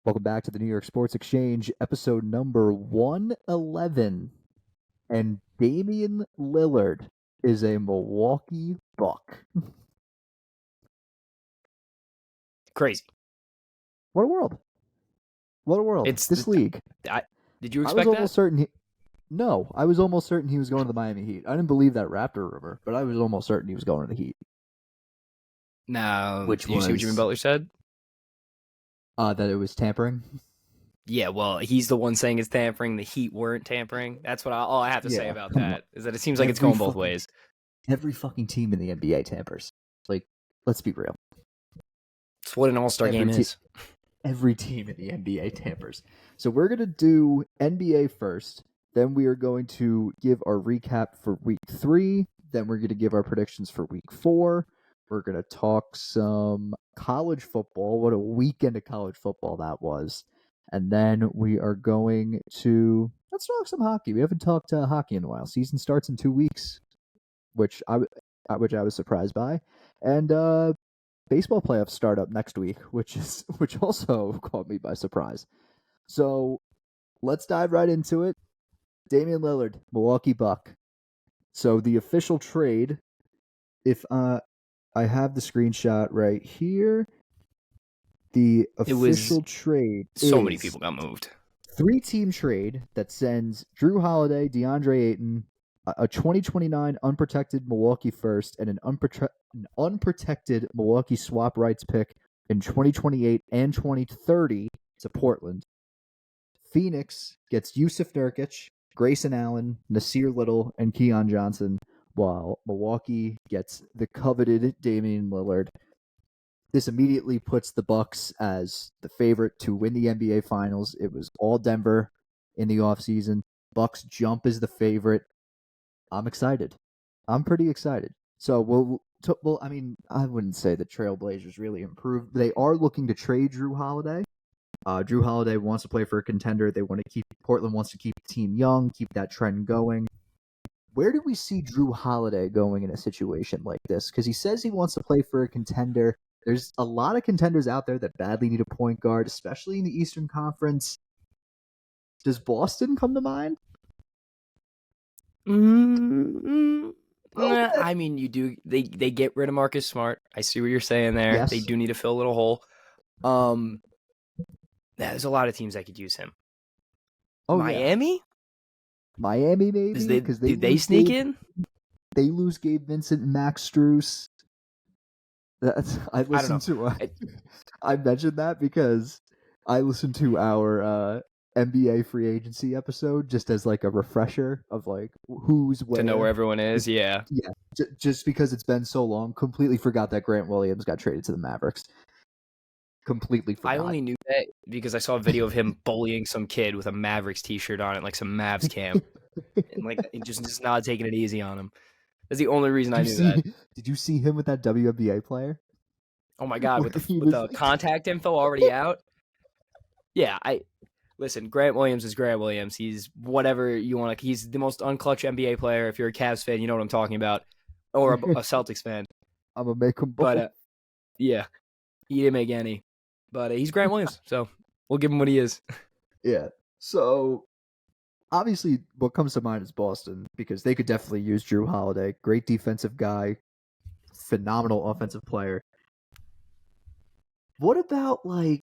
Welcome back to the New York Sports Exchange, episode number 111. And Damian Lillard is a Milwaukee Buck. Crazy. What a world. What a world. This league. Did you I was expect almost that? certain No, I was almost certain he was going to the Miami Heat. I didn't believe that Raptor rumor, but I was almost certain he was going to the Heat. No. Which Did you see what Jimmy Butler said? That it was tampering. Yeah, well, he's the one saying it's tampering. The Heat weren't tampering. That's what all I have to say about that. Is that it seems like it's going both ways. Every fucking team in the NBA tampers. Like, let's be real. It's what an all-star game is. Every team in the NBA tampers. So we're going to do NBA first. Then we are going to give our recap for week 3. Then we're going to give our predictions for week 4. We're going to talk some college football. What a weekend of college football that was. And then we are going to let's talk some hockey. We haven't talked hockey in a while. Season starts in 2 weeks, which I was surprised by. And baseball playoffs start up next week, which also caught me by surprise. So let's dive right into it. Damian Lillard, Milwaukee Buck. So the official trade, if I have the screenshot right here. The official trade so many people got moved. 3-team trade that sends Drew Holiday, DeAndre Ayton, a 2029 unprotected Milwaukee first, and an unprotected Milwaukee swap rights pick in 2028 and 2030 to Portland. Phoenix gets Yusuf Nurkic, Grayson Allen, Nasir Little, and Keon Johnson, while Milwaukee gets the coveted Damian Lillard. This immediately puts the Bucks as the favorite to win the NBA Finals. It was all Denver in the offseason. Bucks jump as the favorite. I'm excited. I'm pretty excited. So I wouldn't say the Trailblazers really improved. They are looking to trade Drew Holiday. Drew Holiday wants to play for a contender. Portland wants to keep the team young, keep that trend going. Where do we see Drew Holiday going in a situation like this? Because he says he wants to play for a contender. There's a lot of contenders out there that badly need a point guard, especially in the Eastern Conference. Does Boston come to mind? I mean, you do. They get rid of Marcus Smart. I see what you're saying there. Yes. They do need to fill a little hole. There's a lot of teams that could use him. Oh, Miami? Yeah. Miami, maybe? Because they sneak in? They lose Gabe Vincent and Max Strus. I mentioned that because I listened to our NBA free agency episode just as like a refresher of like who's where. To know where everyone is, yeah. Yeah, just because it's been so long, completely forgot that Grant Williams got traded to the Mavericks. Completely forgot. I only knew that because I saw a video of him bullying some kid with a Mavericks t-shirt on it, like some Mavs camp. And like just not taking it easy on him. That's the only reason I knew that. Did you see him with that WNBA player? Oh my God, with the contact info already out? Yeah, listen, Grant Williams is Grant Williams. He's whatever you want. He's the most unclutch NBA player. If you're a Cavs fan, you know what I'm talking about. Or a Celtics fan. I'm going to make him both. But, yeah, he didn't make any. But he's Grant Williams, so we'll give him what he is. Yeah, so obviously, what comes to mind is Boston because they could definitely use Drew Holiday. Great defensive guy, phenomenal offensive player. What about like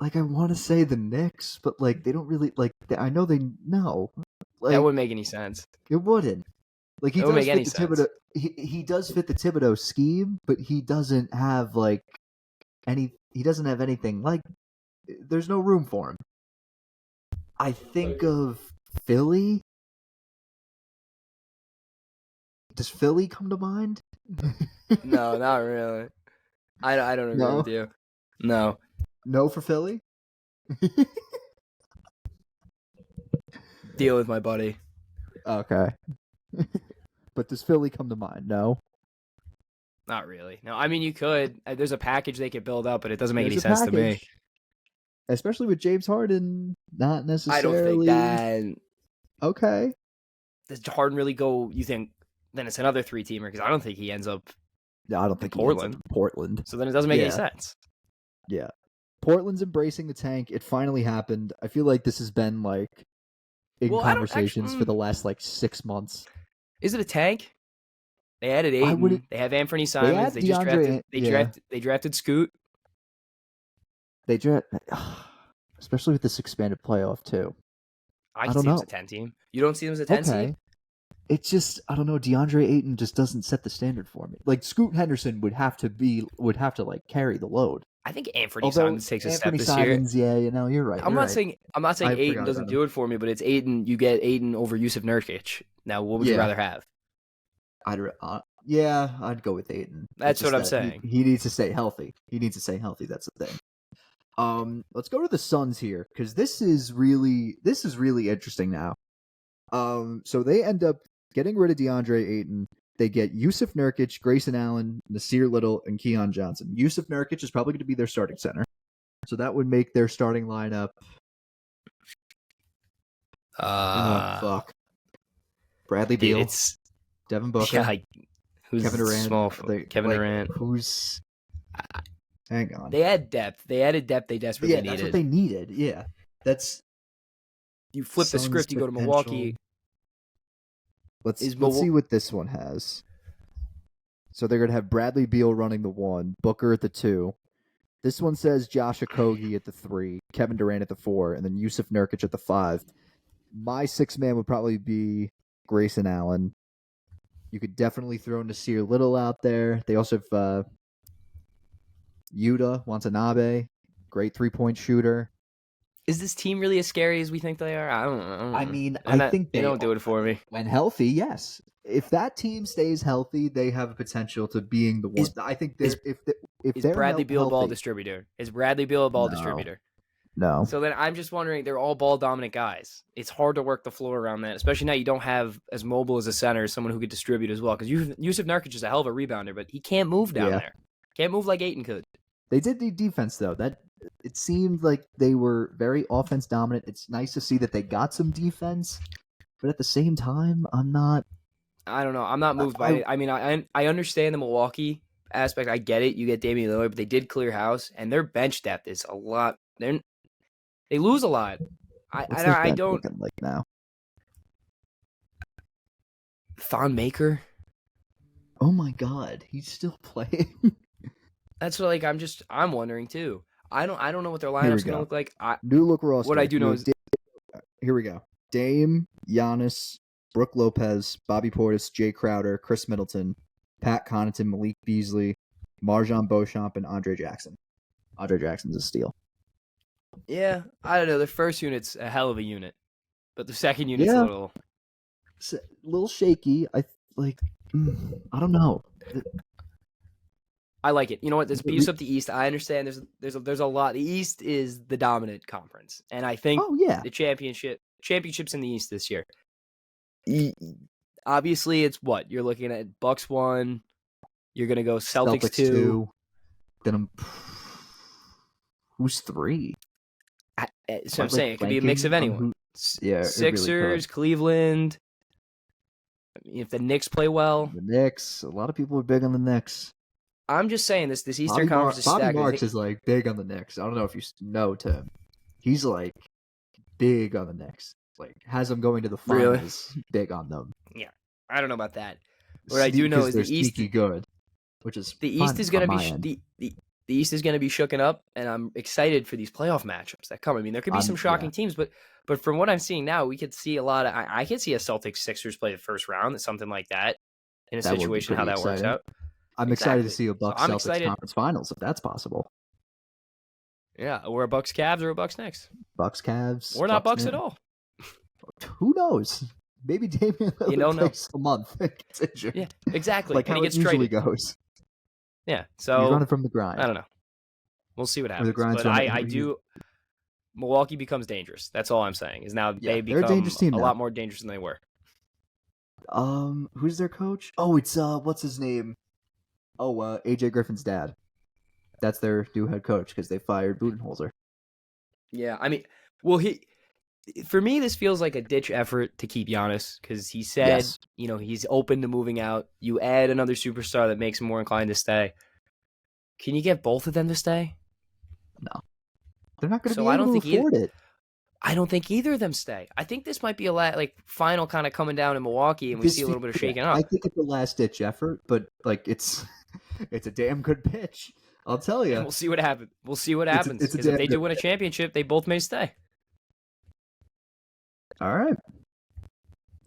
I want to say the Knicks, but like they don't really like. I know they know. Like, that wouldn't make any sense. It wouldn't. Like he does fit the Thibodeau. He does fit the Thibodeau scheme, but he doesn't have like any. He doesn't have anything like. There's no room for him. I think of Philly. Does Philly come to mind? No, not really. I don't agree with you. No. No for Philly? Deal with my buddy. Okay. But does Philly come to mind? No? Not really. No, I mean, you could. There's a package they could build up, but it doesn't make any sense to me. Especially with James Harden, not necessarily. I don't think that. Okay. Does Harden really go, you think, then it's another 3-teamer? Because I don't think he ends up I don't think Portland. Portland. So then it doesn't make any sense. Yeah. Portland's embracing the tank. It finally happened. I feel like this has been like in Well, I don't conversations actually. for the last like 6 months. Is it a tank? They added I would. Aiden. They have Anthony They Simons. had They just DeAndre. drafted. They drafted Scoot. They draft, especially with this expanded playoff too. I I can don't see him as know. a 10 team. You don't see him as a 10 Okay. seed? It's just I don't know. DeAndre Ayton just doesn't set the standard for me. Like Scoot Henderson would have to like carry the load. I think Anthony Although Simons takes a step Anthony this Simons, yeah, you're right. year. I'm not saying I Aiden forgot doesn't about do it for me, but it's Aiden. You get Aiden over Yusuf Nurkic. Now, what would you Yeah. rather have? I'd go with Ayton. That's It's what just I'm that saying. He needs to stay healthy. That's the thing. Let's go to the Suns here because this is really interesting now. So they end up getting rid of DeAndre Ayton. They get Yusuf Nurkic, Grayson Allen, Nasir Little, and Keon Johnson. Yusuf Nurkic is probably going to be their starting center, so that would make their starting lineup. Fuck. Bradley Beal, It's Devin Booker, yeah. Who's Kevin Durant. small? Kevin Durant. Who's? Hang on. They had depth. They added depth. They desperately That's what they needed. Yeah, that's. You flip the Suns script. You go to potential. Milwaukee. Let's see what this one has. So they're going to have Bradley Beal running the 1, Booker at the 2. This one says Josh Okogie at the 3, Kevin Durant at the 4, and then Yusuf Nurkic at the 5. My 6-man would probably be Grayson Allen. You could definitely throw Nasir Little out there. They also have Yuta Watanabe, great 3-point shooter. Is this team really as scary as we think they are? I don't know. I mean, I think they don't do it for me. When healthy, yes. If that team stays healthy, they have a potential to being the one. I think if they're Bradley Beal healthy, a ball distributor? Is Bradley Beal a ball distributor? No. So then I'm just wondering, they're all ball dominant guys. It's hard to work the floor around that, especially now you don't have as mobile as a center, someone who could distribute as well. Because Yusuf Nurkic is a hell of a rebounder, but he can't move down there. Can't move like Ayton could. They did need defense though. That it seemed like they were very offense dominant. It's nice to see that they got some defense, but at the same time, I don't know. I'm not moved by it. I mean, I understand the Milwaukee aspect. I get it. You get Damian Lillard, but they did clear house, and their bench depth is a lot. They lose a lot. I don't like now. Thon Maker. Oh my God, he's still playing. That's what I'm wondering too. I don't know what their lineup's gonna look like. New look roster. What I do know is here we go. Dame, Giannis, Brooke Lopez, Bobby Portis, Jay Crowder, Chris Middleton, Pat Connaughton, Malik Beasley, Marjon Beauchamp, and Andre Jackson. Andre Jackson's a steal. Yeah, I don't know. The first unit's a hell of a unit, but the second unit's a little shaky. I don't know. I like it. You know what? There's beefs up the East. I understand. There's a lot. The East is the dominant conference, and I think the championships in the East this year. Obviously, it's what you're looking at. Bucks 1. You're gonna go Celtics 2. Then who's 3? So I'm saying it could be a mix of anyone. Sixers, really Cleveland. If the Knicks play well, the Knicks. A lot of people are big on the Knicks. I'm just saying this Eastern Conference is stacked. Bobby Marks is like big on the Knicks. I don't know if you know Tim. He's like big on the Knicks. Like has them going to the finals. Really? Big on them. Yeah, I don't know about that. What I do know is the East good, which is the East is going to be the East is going to be shooken up, and I'm excited for these playoff matchups that come. I mean, there could be some shocking teams, but from what I'm seeing now, we could see a lot of. I could see a Celtics Sixers play the first round, something like that, in a situation how that works out. I'm excited to see a Bucks Celtics conference finals if that's possible. Yeah, or a Bucks Cavs or a Bucks Knicks. Bucks Cavs. Or not Bucks at all. Who knows? Maybe Damian Lillard plays a month and gets injured. Yeah, exactly. Like how it usually goes. Yeah, so you're running from the grind. I don't know. We'll see what happens. But I do. Milwaukee becomes dangerous. That's all I'm saying. Is now they become a dangerous team lot more dangerous than they were. Who's their coach? Oh, it's what's his name? Oh, AJ Griffin's dad. That's their new head coach because they fired Budenholzer. Yeah, I mean, well, for me, this feels like a ditch effort to keep Giannis because he said, he's open to moving out. You add another superstar that makes him more inclined to stay. Can you get both of them to stay? No. They're not going to So be I don't able to think either. afford it. I don't think either of them stay. I think this might be a final kind of coming down in Milwaukee, and we see a little bit of shaking up. I think it's a last ditch effort, but like it's a damn good pitch. I'll tell you. We'll see what happens. We'll see what happens. Because if they do win a championship, they both may stay. All right.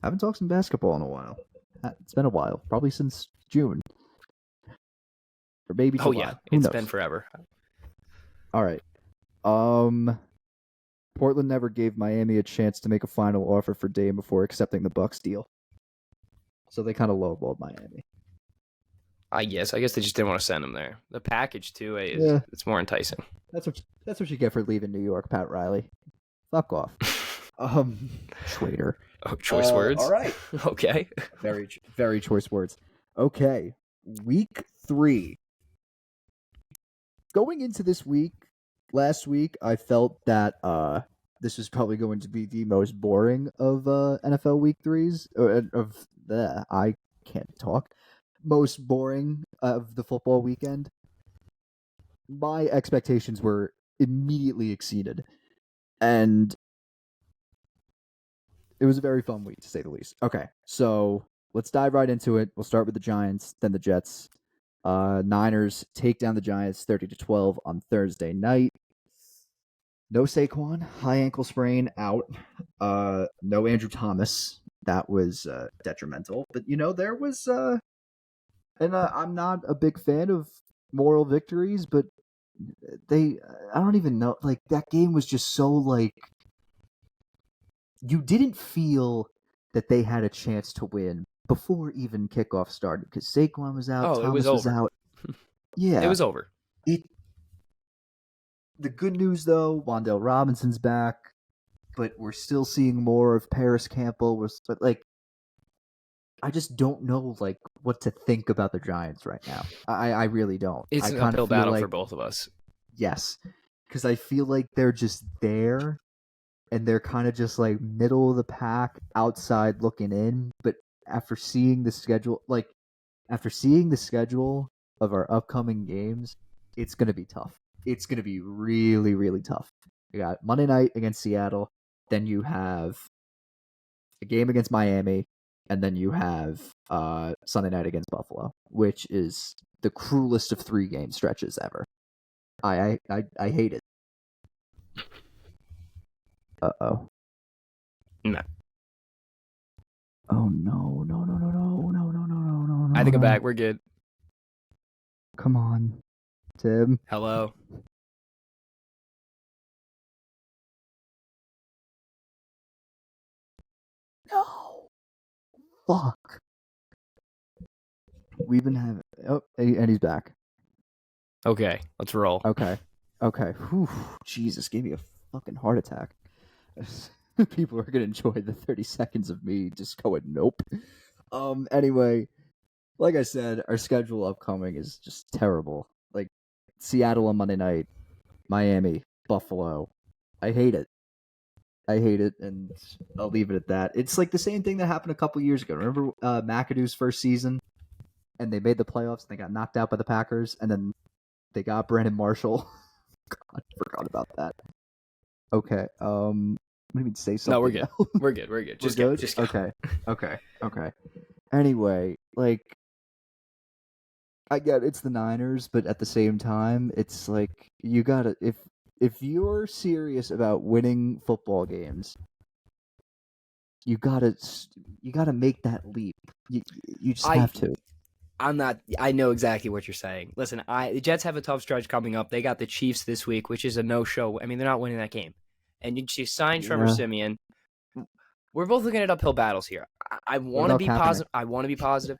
I haven't talked some basketball in a while. It's been a while, probably since June, or maybe July. Oh yeah, it's been forever. All right. Portland never gave Miami a chance to make a final offer for Dame before accepting the Bucks deal, so they kind of lowballed Miami. I guess they just didn't want to send him there. The package too, it's more enticing. That's what you get for leaving New York, Pat Riley. Fuck off. Schrader. Oh, choice words. All right. Okay. Very choice words. Okay. Week 3. Going into this week, last week, I felt that this was probably going to be the most boring of NFL Week 3s. I can't talk. Most boring of the football weekend. My expectations were immediately exceeded. And it was a very fun week, to say the least. Okay, so let's dive right into it. We'll start with the Giants, then the Jets. Niners take down the Giants 30-12 on Thursday night. No Saquon, high ankle sprain, out. No Andrew Thomas. That was detrimental. But, there was... and I'm not a big fan of moral victories, but I don't even know. Like, that game was just so, like... You didn't feel that they had a chance to win before even kickoff started because Saquon was out. Thomas was out. Yeah, it was over. The good news though, Wan'Dale Robinson's back, but we're still seeing more of Paris Campbell. But like, I just don't know like what to think about the Giants right now. I really don't. It's an uphill battle for both of us. Yes, because I feel like they're just there. And they're kind of just like middle of the pack, outside looking in. But after seeing the schedule of our upcoming games, it's going to be tough. It's going to be really, really tough. You got Monday night against Seattle, then you have a game against Miami, and then you have Sunday night against Buffalo, which is the cruelest of 3-game stretches ever. I hate it. Uh-oh. No. Oh, no. I think I'm back. We're good. Come on, Tim. Hello. No. Fuck. We've been having... Oh, and he's back. Okay, let's roll. Okay. Whew. Jesus, gave me a fucking heart attack. People are gonna enjoy the 30 seconds of me just going nope. Anyway, like I said, our schedule upcoming is just terrible. Like Seattle on Monday night, Miami, Buffalo. I hate it, and I'll leave it at that. It's like the same thing that happened a couple years ago. Remember McAdoo's first season, and they made the playoffs, and they got knocked out by the Packers, and then they got Brandon Marshall. God, I forgot about that. Okay. What do you mean say something? No, we're good. We're good. Just go. Okay. Anyway, like, I get it's the Niners, but at the same time, it's like you gotta if you're serious about winning football games, you gotta make that leap. You just have to. I know exactly what you're saying. Listen, the Jets have a tough stretch coming up. They got the Chiefs this week, which is a no-show. I mean, they're not winning that game. And you sign Trevor Siemian. We're both looking at uphill battles here. I want to be positive.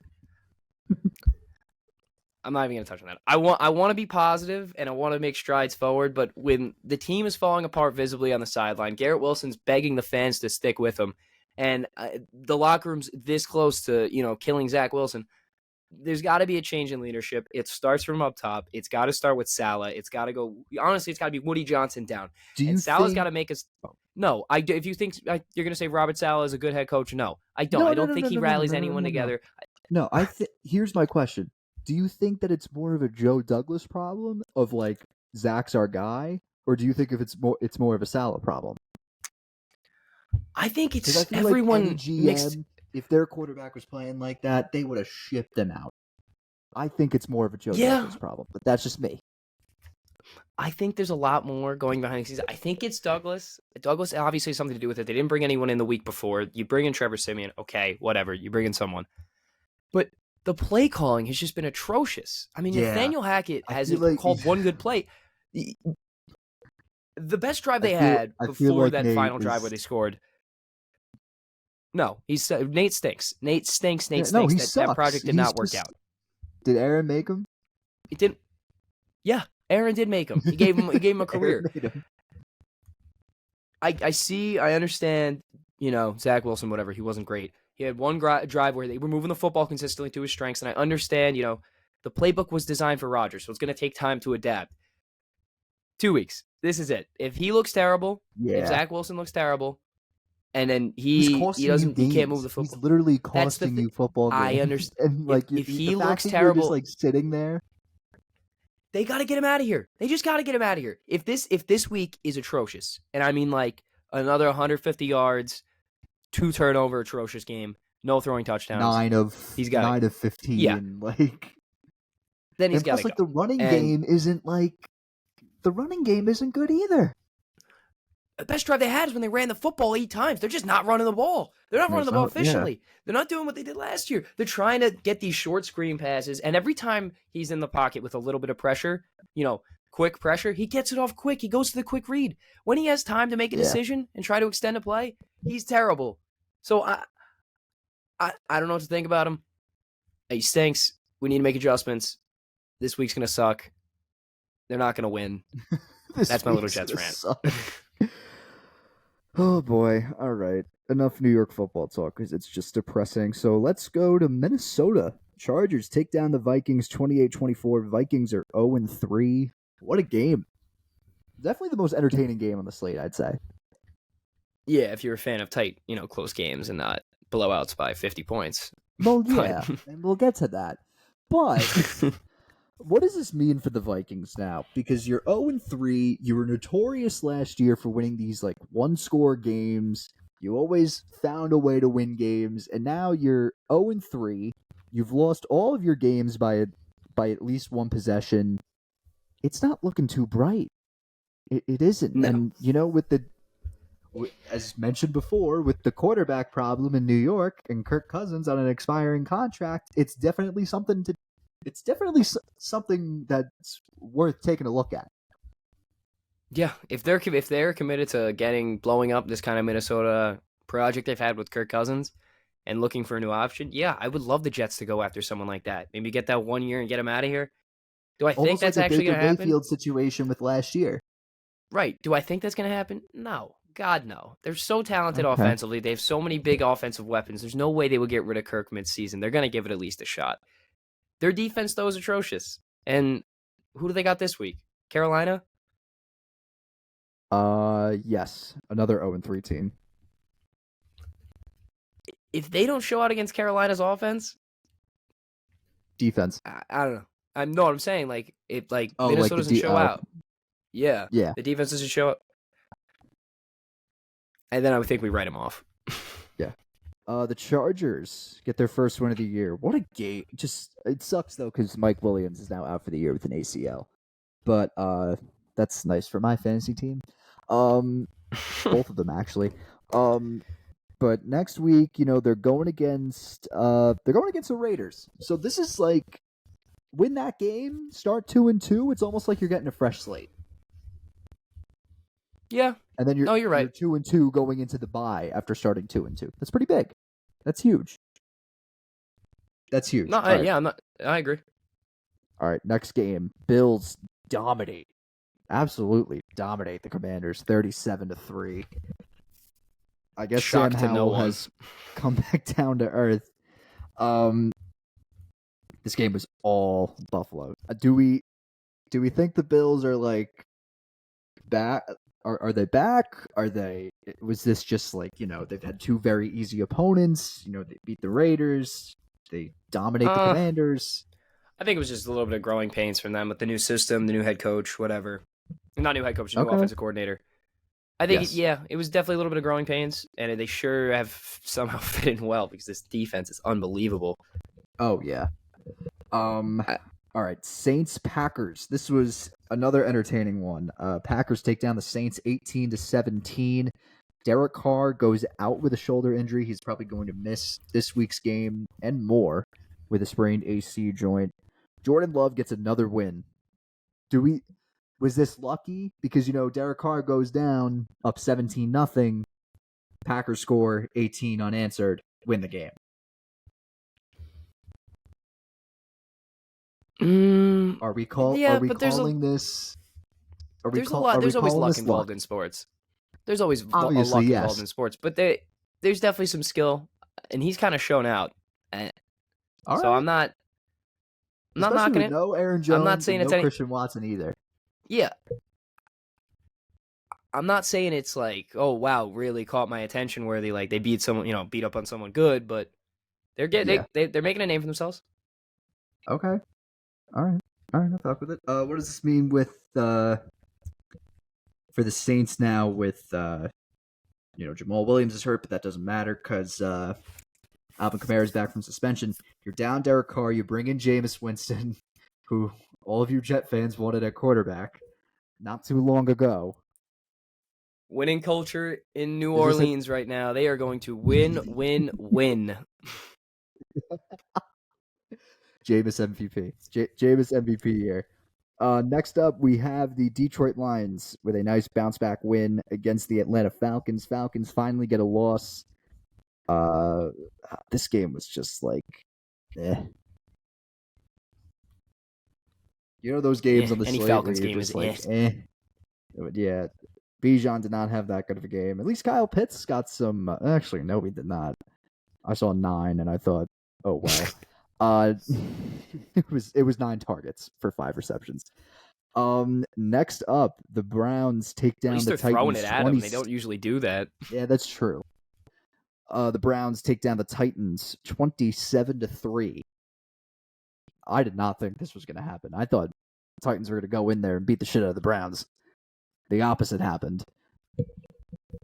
I'm not even going to touch on that. I want to be positive, and I want to make strides forward. But when the team is falling apart visibly on the sideline, Garrett Wilson's begging the fans to stick with him, and the locker room's this close to killing Zach Wilson. There's got to be a change in leadership. It starts from up top. It's got to start with Saleh. It's got to go. Honestly, it's got to be Woody Johnson down. And Saleh's got to make us. No, if you think you're going to say Robert Saleh is a good head coach, no, I don't. I don't think he rallies anyone together. No, here's my question: do you think that it's more of a Joe Douglas problem of like Zach's our guy, or do you think if it's more of a Saleh problem? I think Because I it's feel everyone like any GM, mixed. if their quarterback was playing like that, they would have shipped him out. I think it's more of a Joe Yeah, Douglas problem, but that's just me. I think there's a lot more going behind the scenes. I think it's Douglas. Douglas obviously has something to do with it. They didn't bring anyone in the week before. You bring in Trevor Siemian, okay, whatever. You bring in someone. But the play calling has just been atrocious. I mean, Yeah. Nathaniel Hackett I hasn't feel like- called one good play. The best drive they I feel had before like that Nate final drive where is- they scored. No, Nate stinks. Nate stinks. Nate Yeah, stinks. no, he that sucks. project did He's not work just- out. Did Aaron make him? It didn't. Yeah, Aaron did make him. He gave him a career. Aaron made him. I understand, Zach Wilson, whatever, he wasn't great. He had one drive where they were moving the football consistently to his strengths, and I understand, the playbook was designed for Rodgers, so it's going to take time to adapt. 2 weeks. This is it. If he looks terrible, Yeah. if Zach Wilson looks terrible, and then He's he costing doesn't, you he can't move games. the football. He's literally That's the costing thi- you football games. I understand. And like, If the he fact looks that you're terrible, just like sitting there. they got to get him out of here. They just got to get him out of here. If this week is atrocious, and I mean like another 150 yards, 2 turnover, atrocious game, no throwing touchdowns, 9 of 15. Yeah. Like, then he's and got plus, to like, go. the running And- game isn't good either. The best drive they had is when they ran the football 8 times. They're just not running the ball. They're not running the ball efficiently. They're not doing what they did last year. They're trying to get these short screen passes, and every time he's in the pocket with a little bit of pressure, quick pressure, he gets it off quick. He goes to the quick read. When he has time to make a decision and try to extend a play, he's terrible. So I don't know what to think about him. He stinks. We need to make adjustments. This week's going to suck. They're not going to win. That's my little Jets rant. Oh boy. All right. Enough New York football talk because it's just depressing. So let's go to Minnesota. Chargers take down the Vikings 28-24. Vikings are 0-3. What a game. Definitely the most entertaining game on the slate, I'd say. Yeah, if you're a fan of tight, close games and not blowouts by 50 points. Well, yeah, and we'll get to that. But what does this mean for the Vikings now? Because you're 0-3. You were notorious last year for winning these like one-score games. You always found a way to win games, and now you're 0-3. You've lost all of your games by at least one possession. It's not looking too bright. It isn't. No. And as mentioned before, with the quarterback problem in New York and Kirk Cousins on an expiring contract, it's definitely something that's worth taking a look at. Yeah, if they're committed to blowing up this kind of Minnesota project they've had with Kirk Cousins and looking for a new option, yeah, I would love the Jets to go after someone like that. Maybe get that 1 year and get him out of here. Do I think Almost that's like actually going to happen? Mayfield situation with last year. Right. Do I think that's going to happen? No. God, no. They're so talented Okay. offensively. They have so many big offensive weapons. There's no way they would get rid of Kirk midseason. They're going to give it at least a shot. Their defense, though, is atrocious. And who do they got this week? Carolina? Yes, another 0-3 team. If they don't show out against Carolina's offense, Defense. I don't know. I know what I'm saying. Like, if Oh, Minnesota like the doesn't show out. Yeah. Yeah. The defense doesn't show up. And then I would think we write them off. The Chargers get their first win of the year. What a game! It sucks though because Mike Williams is now out for the year with an ACL. But that's nice for my fantasy team. Both of them actually. But next week, they're going against the Raiders. So this is like win that game, start 2-2. It's almost like you're getting a fresh slate. Yeah. And then you're right. You're 2-2 going into the bye after starting 2-2. That's pretty big. That's huge. That's huge. No, All right. yeah, I agree. All right, next game. Bills dominate. Absolutely dominate the Commanders 37-3. I guess Shock Sam to no Howell one. has come back down to earth. This game was all Buffalo. Do we think the Bills are like back? Are they back? Was this just like, they've had 2 very easy opponents, they beat the Raiders, they dominate the Commanders. I think it was just a little bit of growing pains from them with the new system, the new head coach, whatever. Not new head coach, new Okay. offensive coordinator. I think, Yes. yeah, it was definitely a little bit of growing pains, and they sure have somehow fit in well because this defense is unbelievable. Oh yeah. All right, Saints Packers. This was another entertaining one. Packers take down the Saints 18-17. Derek Carr goes out with a shoulder injury. He's probably going to miss this week's game and more with a sprained AC joint. Jordan Love gets another win. Was this lucky? Because Derek Carr goes down up 17-0. Packers score 18 unanswered, win the game. Are we calling this? There's always luck involved in sports. There's always Obviously, luck involved in sports, but there's definitely some skill, and he's kind of shown out. So right. I'm not knocking it. No Aaron Jones. I'm not saying it's Christian Watson either. Yeah. I'm not saying it's like, oh wow, really caught my attention where they beat someone, beat up on someone good, but they're making a name for themselves. Okay. All right. I'll talk with it. What does this mean with for the Saints now? With Jamal Williams is hurt, but that doesn't matter because Alvin Kamara is back from suspension. You're down Derek Carr. You bring in Jameis Winston, who all of you Jet fans wanted at quarterback not too long ago. Winning culture in New Orleans right now. They are going to win. Jameis MVP. Jameis MVP here. Next up, we have the Detroit Lions with a nice bounce-back win against the Atlanta Falcons. Falcons finally get a loss. This game was just like, those games on the slate Falcons game was like, Yeah, Bijan did not have that good of a game. At least Kyle Pitts got some. Actually, no, he did not. I saw 9, and I thought, oh well. It was 9 targets for 5 receptions. Next up, the Browns take down the Titans. They're throwing it at them. They don't usually do that. Yeah, that's true. The Browns take down the Titans 27-3. I did not think this was going to happen. I thought the Titans were going to go in there and beat the shit out of the Browns. The opposite happened,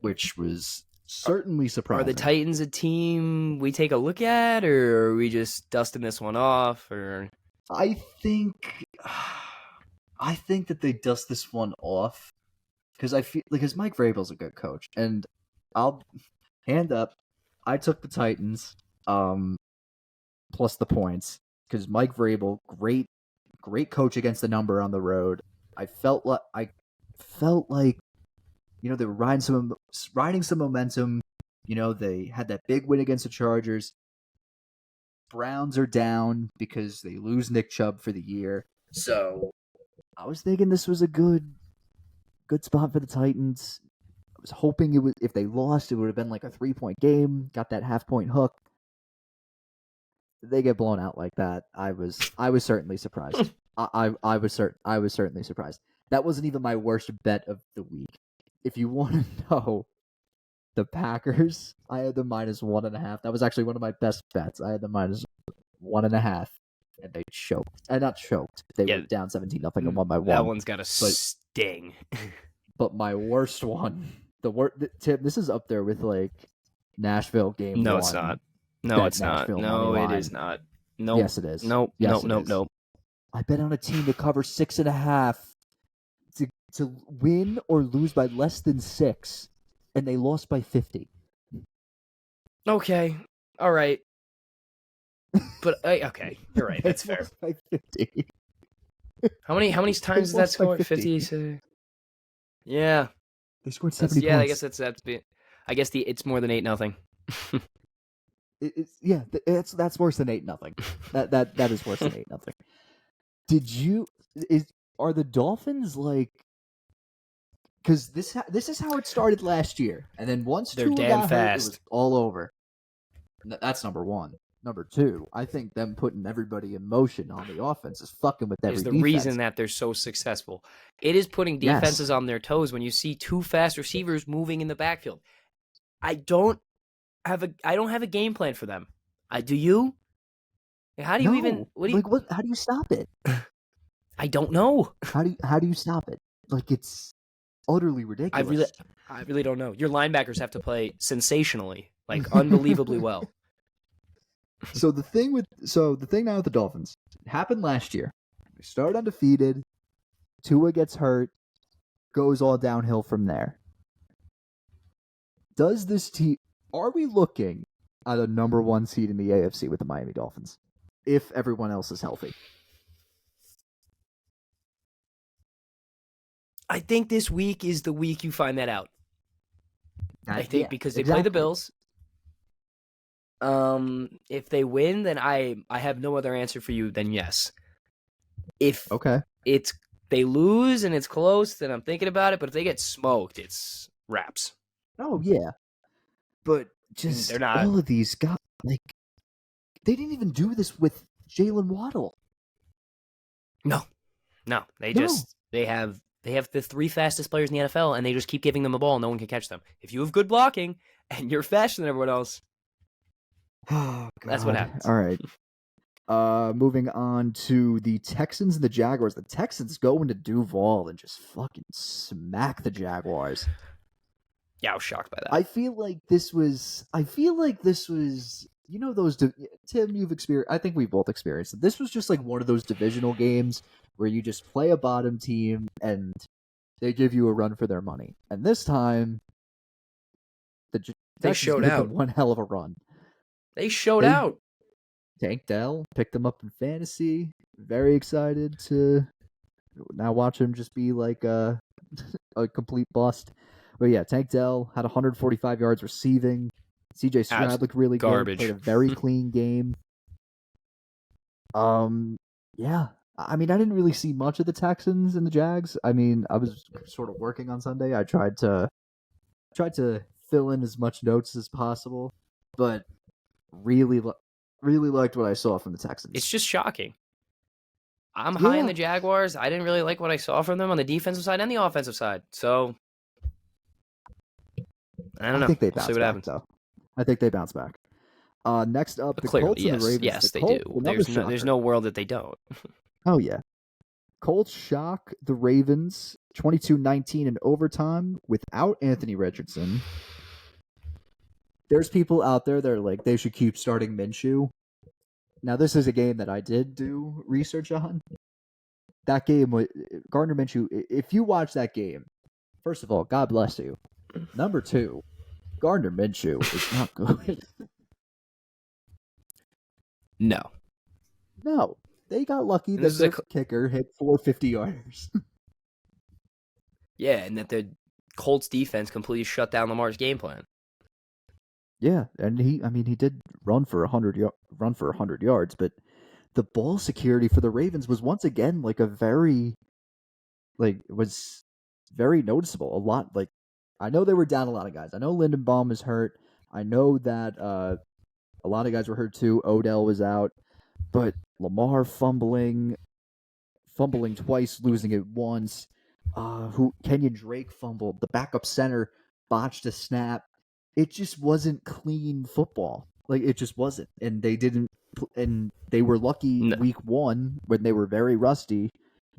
which was certainly surprising. Are the Titans a team we take a look at, or are we just dusting this one off? Or I think that they dust this one off because Mike Vrabel's a good coach, and I'll hand up. I took the Titans, plus the points because Mike Vrabel, great coach against the number on the road. I felt like they were riding some momentum. They had that big win against the Chargers. Browns are down because they lose Nick Chubb for the year. So I was thinking this was a good spot for the Titans. I was hoping if they lost, it would have been like a 3-point game. Got that half-point hook. They get blown out like that. I was certainly surprised. I was certainly surprised. That wasn't even my worst bet of the week. If you want to know, the Packers, I had the -1.5. That was actually one of my best bets. I had the -1.5, and they choked. Not choked. They were down 17-0 and won by 1. That one's got a sting. But my worst one, Tim, this is up there with like Nashville game 1. No, it's not. No, it's not. No, it is not. No, yes, it is. Nope. Yes, nope. I bet on a team to cover 6.5 to win or lose by less than 6, and they lost by 50. Okay, all right, but okay, you're right. That's fair. By 50. How many times does that score? 50. Yeah, they scored 70 points. Yeah, I guess it's more than 8-0. That's worse than 8-0. That is worse than 8-0. Are the Dolphins like? Because this is how it started last year, and then once they're Tua damn got fast, hurt, it was all over. That's number 1. Number 2, I think them putting everybody in motion on the offense is fucking with every defense. Is the reason that they're so successful. It is putting defenses on their toes when you see 2 fast receivers moving in the backfield. I don't have a game plan for them. Do you? How do you even? How do you stop it? I don't know. How do you stop it? Like, it's utterly ridiculous. I really don't know. Your linebackers have to play sensationally, like unbelievably well. So the thing now with the Dolphins, it happened last year. They start undefeated. Tua gets hurt, goes all downhill from there. Does this team? Are we looking at a number 1 seed in the AFC with the Miami Dolphins if everyone else is healthy? I think this week is the week you find that out. I think because they play the Bills. If they win, then I have no other answer for you than yes. If they lose and it's close, then I'm thinking about it. But if they get smoked, it's wraps. Oh yeah, but just they're not. All of these guys, like, they didn't even do this with Jalen Waddle. No, they have the 3 fastest players in the NFL, and they just keep giving them the ball, and no one can catch them. If you have good blocking and you're faster than everyone else, that's what happens. All right. Moving on to the Texans and the Jaguars. The Texans go into Duval and just fucking smack the Jaguars. Yeah, I was shocked by that. I feel like this was, you know, those, Tim, you've experienced, I think we both experienced it. This was just like one of those divisional games where you just play a bottom team and they give you a run for their money. And this time, they showed out. One hell of a run. They showed out. Tank Dell picked them up in fantasy. Very excited to now watch him just be like a complete bust. But yeah, Tank Dell had 145 yards receiving. CJ Stroud looked really garbage. Good. Played a very clean game. Yeah. I mean, I didn't really see much of the Texans and the Jags. I mean, I was sort of working on Sunday. I tried to fill in as much notes as possible, but really liked what I saw from the Texans. It's just shocking. I'm high on the Jaguars. I didn't really like what I saw from them on the defensive side and the offensive side. So I don't know. I think they bounce back, though. I think they bounce back. Next up, the clearly, Colts and the Ravens. Yes, they do. There's no world that they don't. Oh, yeah. Colts shock the Ravens 22-19 in overtime without Anthony Richardson. There's people out there that are like, they should keep starting Minshew. Now, this is a game that I did do research on. That game, Gardner Minshew, if you watch that game, first of all, God bless you. Number 2, Gardner Minshew is not good. No. They got lucky that the kicker hit 4 50-yarders. Yeah, and that the Colts defense completely shut down Lamar's game plan. Yeah, and he did run for 100 yards, but the ball security for the Ravens was once again was very noticeable. A lot, like, I know they were down a lot of guys. I know Lindenbaum is hurt. I know that a lot of guys were hurt too. Odell was out, but Lamar fumbling twice, losing it once. Kenyon Drake fumbled. The backup center botched a snap. It just wasn't clean football. Like, it just wasn't. And they were lucky week 1 when they were very rusty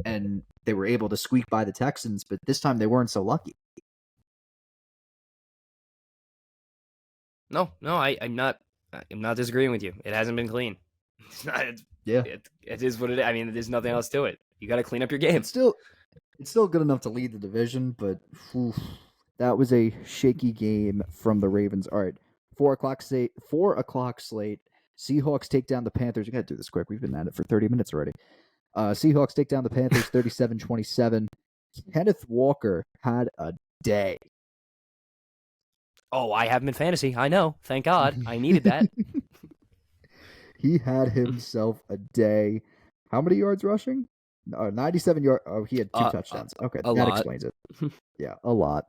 and they were able to squeak by the Texans, but this time they weren't so lucky. No, I'm not disagreeing with you. It hasn't been clean. It's not. It is what it is. I mean, there's nothing else to it. You got to clean up your game. It's still good enough to lead the division, but that was a shaky game from the Ravens. All right, 4 o'clock slate. Seahawks take down the Panthers. You got to do this quick. We've been at it for 30 minutes already. Seahawks take down the Panthers 37-27. Kenneth Walker had a day. Oh, I have him in fantasy. I know. Thank God. I needed that. He had himself a day. How many yards rushing? 97 yards. Oh, he had 2 touchdowns. Okay, that explains it. Yeah, a lot.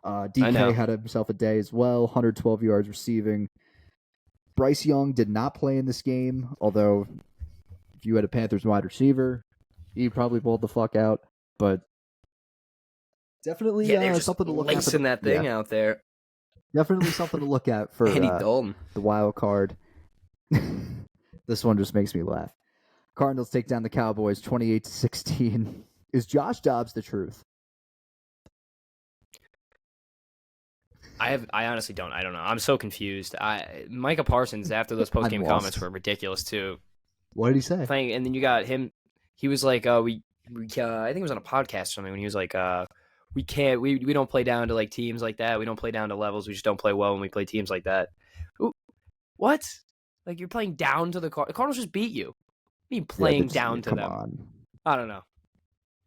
DK had himself a day as well. 112 yards receiving. Bryce Young did not play in this game, although if you had a Panthers wide receiver, he probably balled the fuck out. But definitely something to look at. Lacing that thing out there. Definitely something to look at for Andy Dalton. The wild card. This one just makes me laugh. Cardinals take down the Cowboys 28-16. Is Josh Dobbs the truth? I honestly don't. I don't know. I'm so confused. Micah Parsons after those post game comments were ridiculous too. What did he say? Playing, and then you got him. He was like, I think it was on a podcast or something when he was like, we don't play down to like teams like that. We don't play down to levels. We just don't play well when we play teams like that. What? Like you're playing down to the Cardinals? The Cardinals just beat you. What do you mean playing down to them? Come on. I don't know.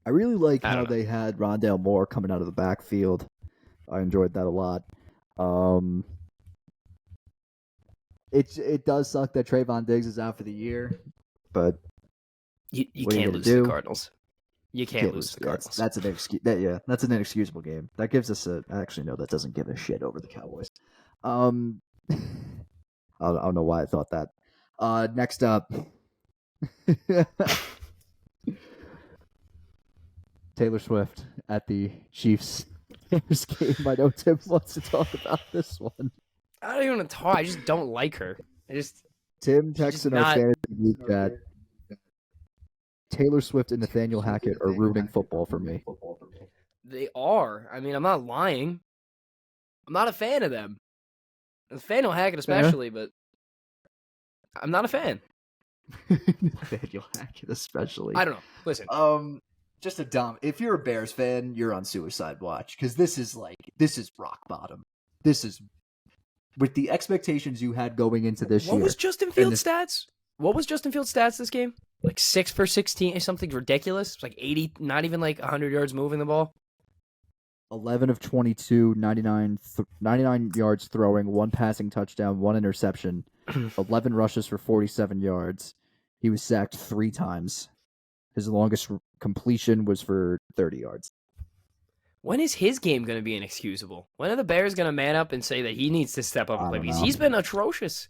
I really like how they had Rondale Moore coming out of the backfield. I enjoyed that a lot. It does suck that Trayvon Diggs is out for the year, but you can't lose to the Cardinals. You can't lose to the Cardinals. That's an excuse. That's an inexcusable game. That gives us actually no, that doesn't give a shit over the Cowboys. I don't know why I thought that. Next up, Taylor Swift at the Chiefs game. I know Tim wants to talk about this one. I don't even want to talk. I just don't like her. Tim texted our fantasy group chat. Taylor Swift and Nathaniel Hackett are ruining football for me. They are. I mean, I'm not lying. I'm not a fan of them. Nathaniel Hackett especially, but I'm not a fan. Nathaniel Hackett especially. I don't know. Listen. Just a dumb. If you're a Bears fan, you're on suicide watch because this is rock bottom. This is with the expectations you had going into this year. What was Justin Fields' stats? What was Justin Fields' stats this game? Like 6 for 16, something ridiculous. It's like 80, not even like 100 yards moving the ball. 11 of 22, 99 yards throwing, 1 passing touchdown, 1 interception, 11 rushes for 47 yards. He was sacked 3 times. His longest completion was for 30 yards. When is his game going to be inexcusable? When are the Bears going to man up and say that he needs to step up and play? Because he's been atrocious.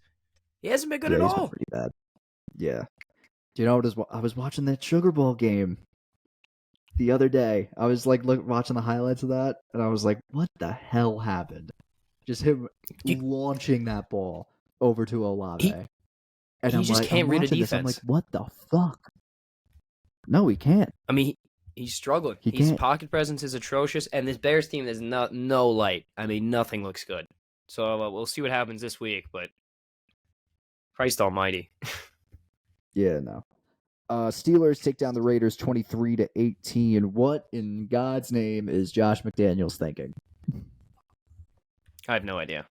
He hasn't been good at all. He's been pretty bad. Yeah. Do you know what I was watching that Sugar Bowl game the other day. I was like watching the highlights of that, and I was like, what the hell happened? Just him launching that ball over to Olave. And he just can't read a defense. I'm like, what the fuck? No, he can't. I mean, he's struggling. His pocket presence is atrocious, and this Bears team is no light. I mean, nothing looks good. So we'll see what happens this week, but Christ almighty. Yeah, no. Steelers take down the Raiders 23-18. What in God's name is Josh McDaniels thinking? I have no idea.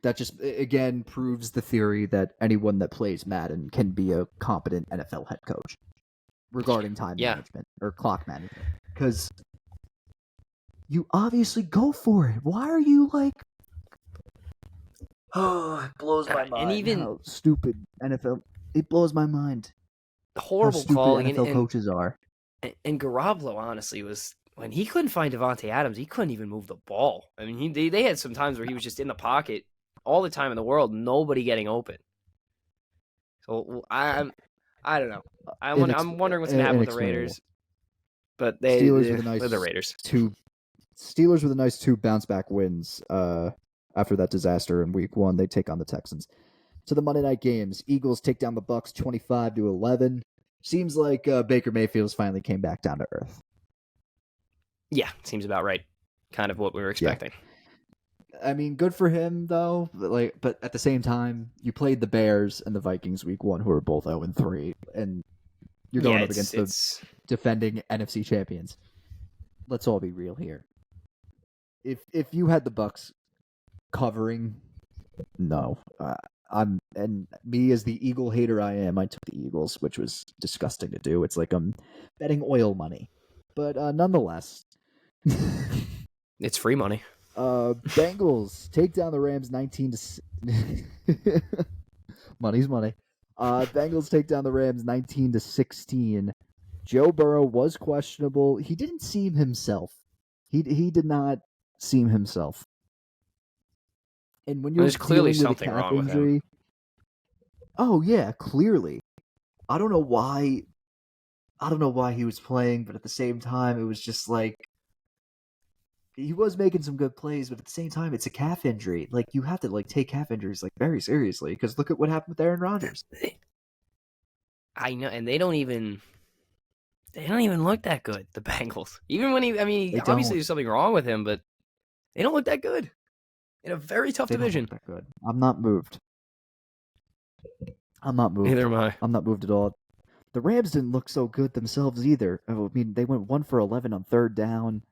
That just, again, proves the theory that anyone that plays Madden can be a competent NFL head coach regarding time management or clock management. Because you obviously go for it. Why are you like... Oh, it blows my mind. And even how stupid NFL... It blows my mind. Horrible how stupid calling. NFL coaches are. And Garoppolo, honestly, was... When he couldn't find Devontae Adams, he couldn't even move the ball. I mean, they had some times where he was just in the pocket all the time in the world, nobody getting open. So I don't know. I'm wondering what's going to happen with the Raiders. But they're the Raiders. Steelers with a nice 2 bounce-back wins after that disaster in Week 1. They take on the Texans. To the Monday night games, Eagles take down the Bucks 25-11. Seems like Baker Mayfield's finally came back down to earth. Yeah, seems about right. Kind of what we were expecting. Yeah. I mean, good for him though. But at the same time, you played the Bears and the Vikings Week 1, who are both 0-3, and you're going up against the defending NFC champions. Let's all be real here. If you had the Bucks covering, no. And me as the Eagle hater I am, I took the Eagles, which was disgusting to do. It's like I'm betting oil money. But nonetheless. It's free money. Bengals take down the Rams 19 to money's money. Bengals take down the Rams 19-16. Joe Burrow was questionable. He didn't seem himself. He did not seem himself. And when you're there's clearly something wrong with him. Oh yeah, clearly. I don't know why he was playing, but at the same time it was just like he was making some good plays, but at the same time it's a calf injury. Like you have to take calf injuries very seriously because look at what happened with Aaron Rodgers. I know, and they don't even look that good, the Bengals. Even when obviously there's something wrong with him, but They don't look that good in a very tough They don't division. look that good. I'm not moved. Neither am I. I'm not moved at all. The Rams didn't look so good themselves either. I mean, they went 1 for 11 on third down.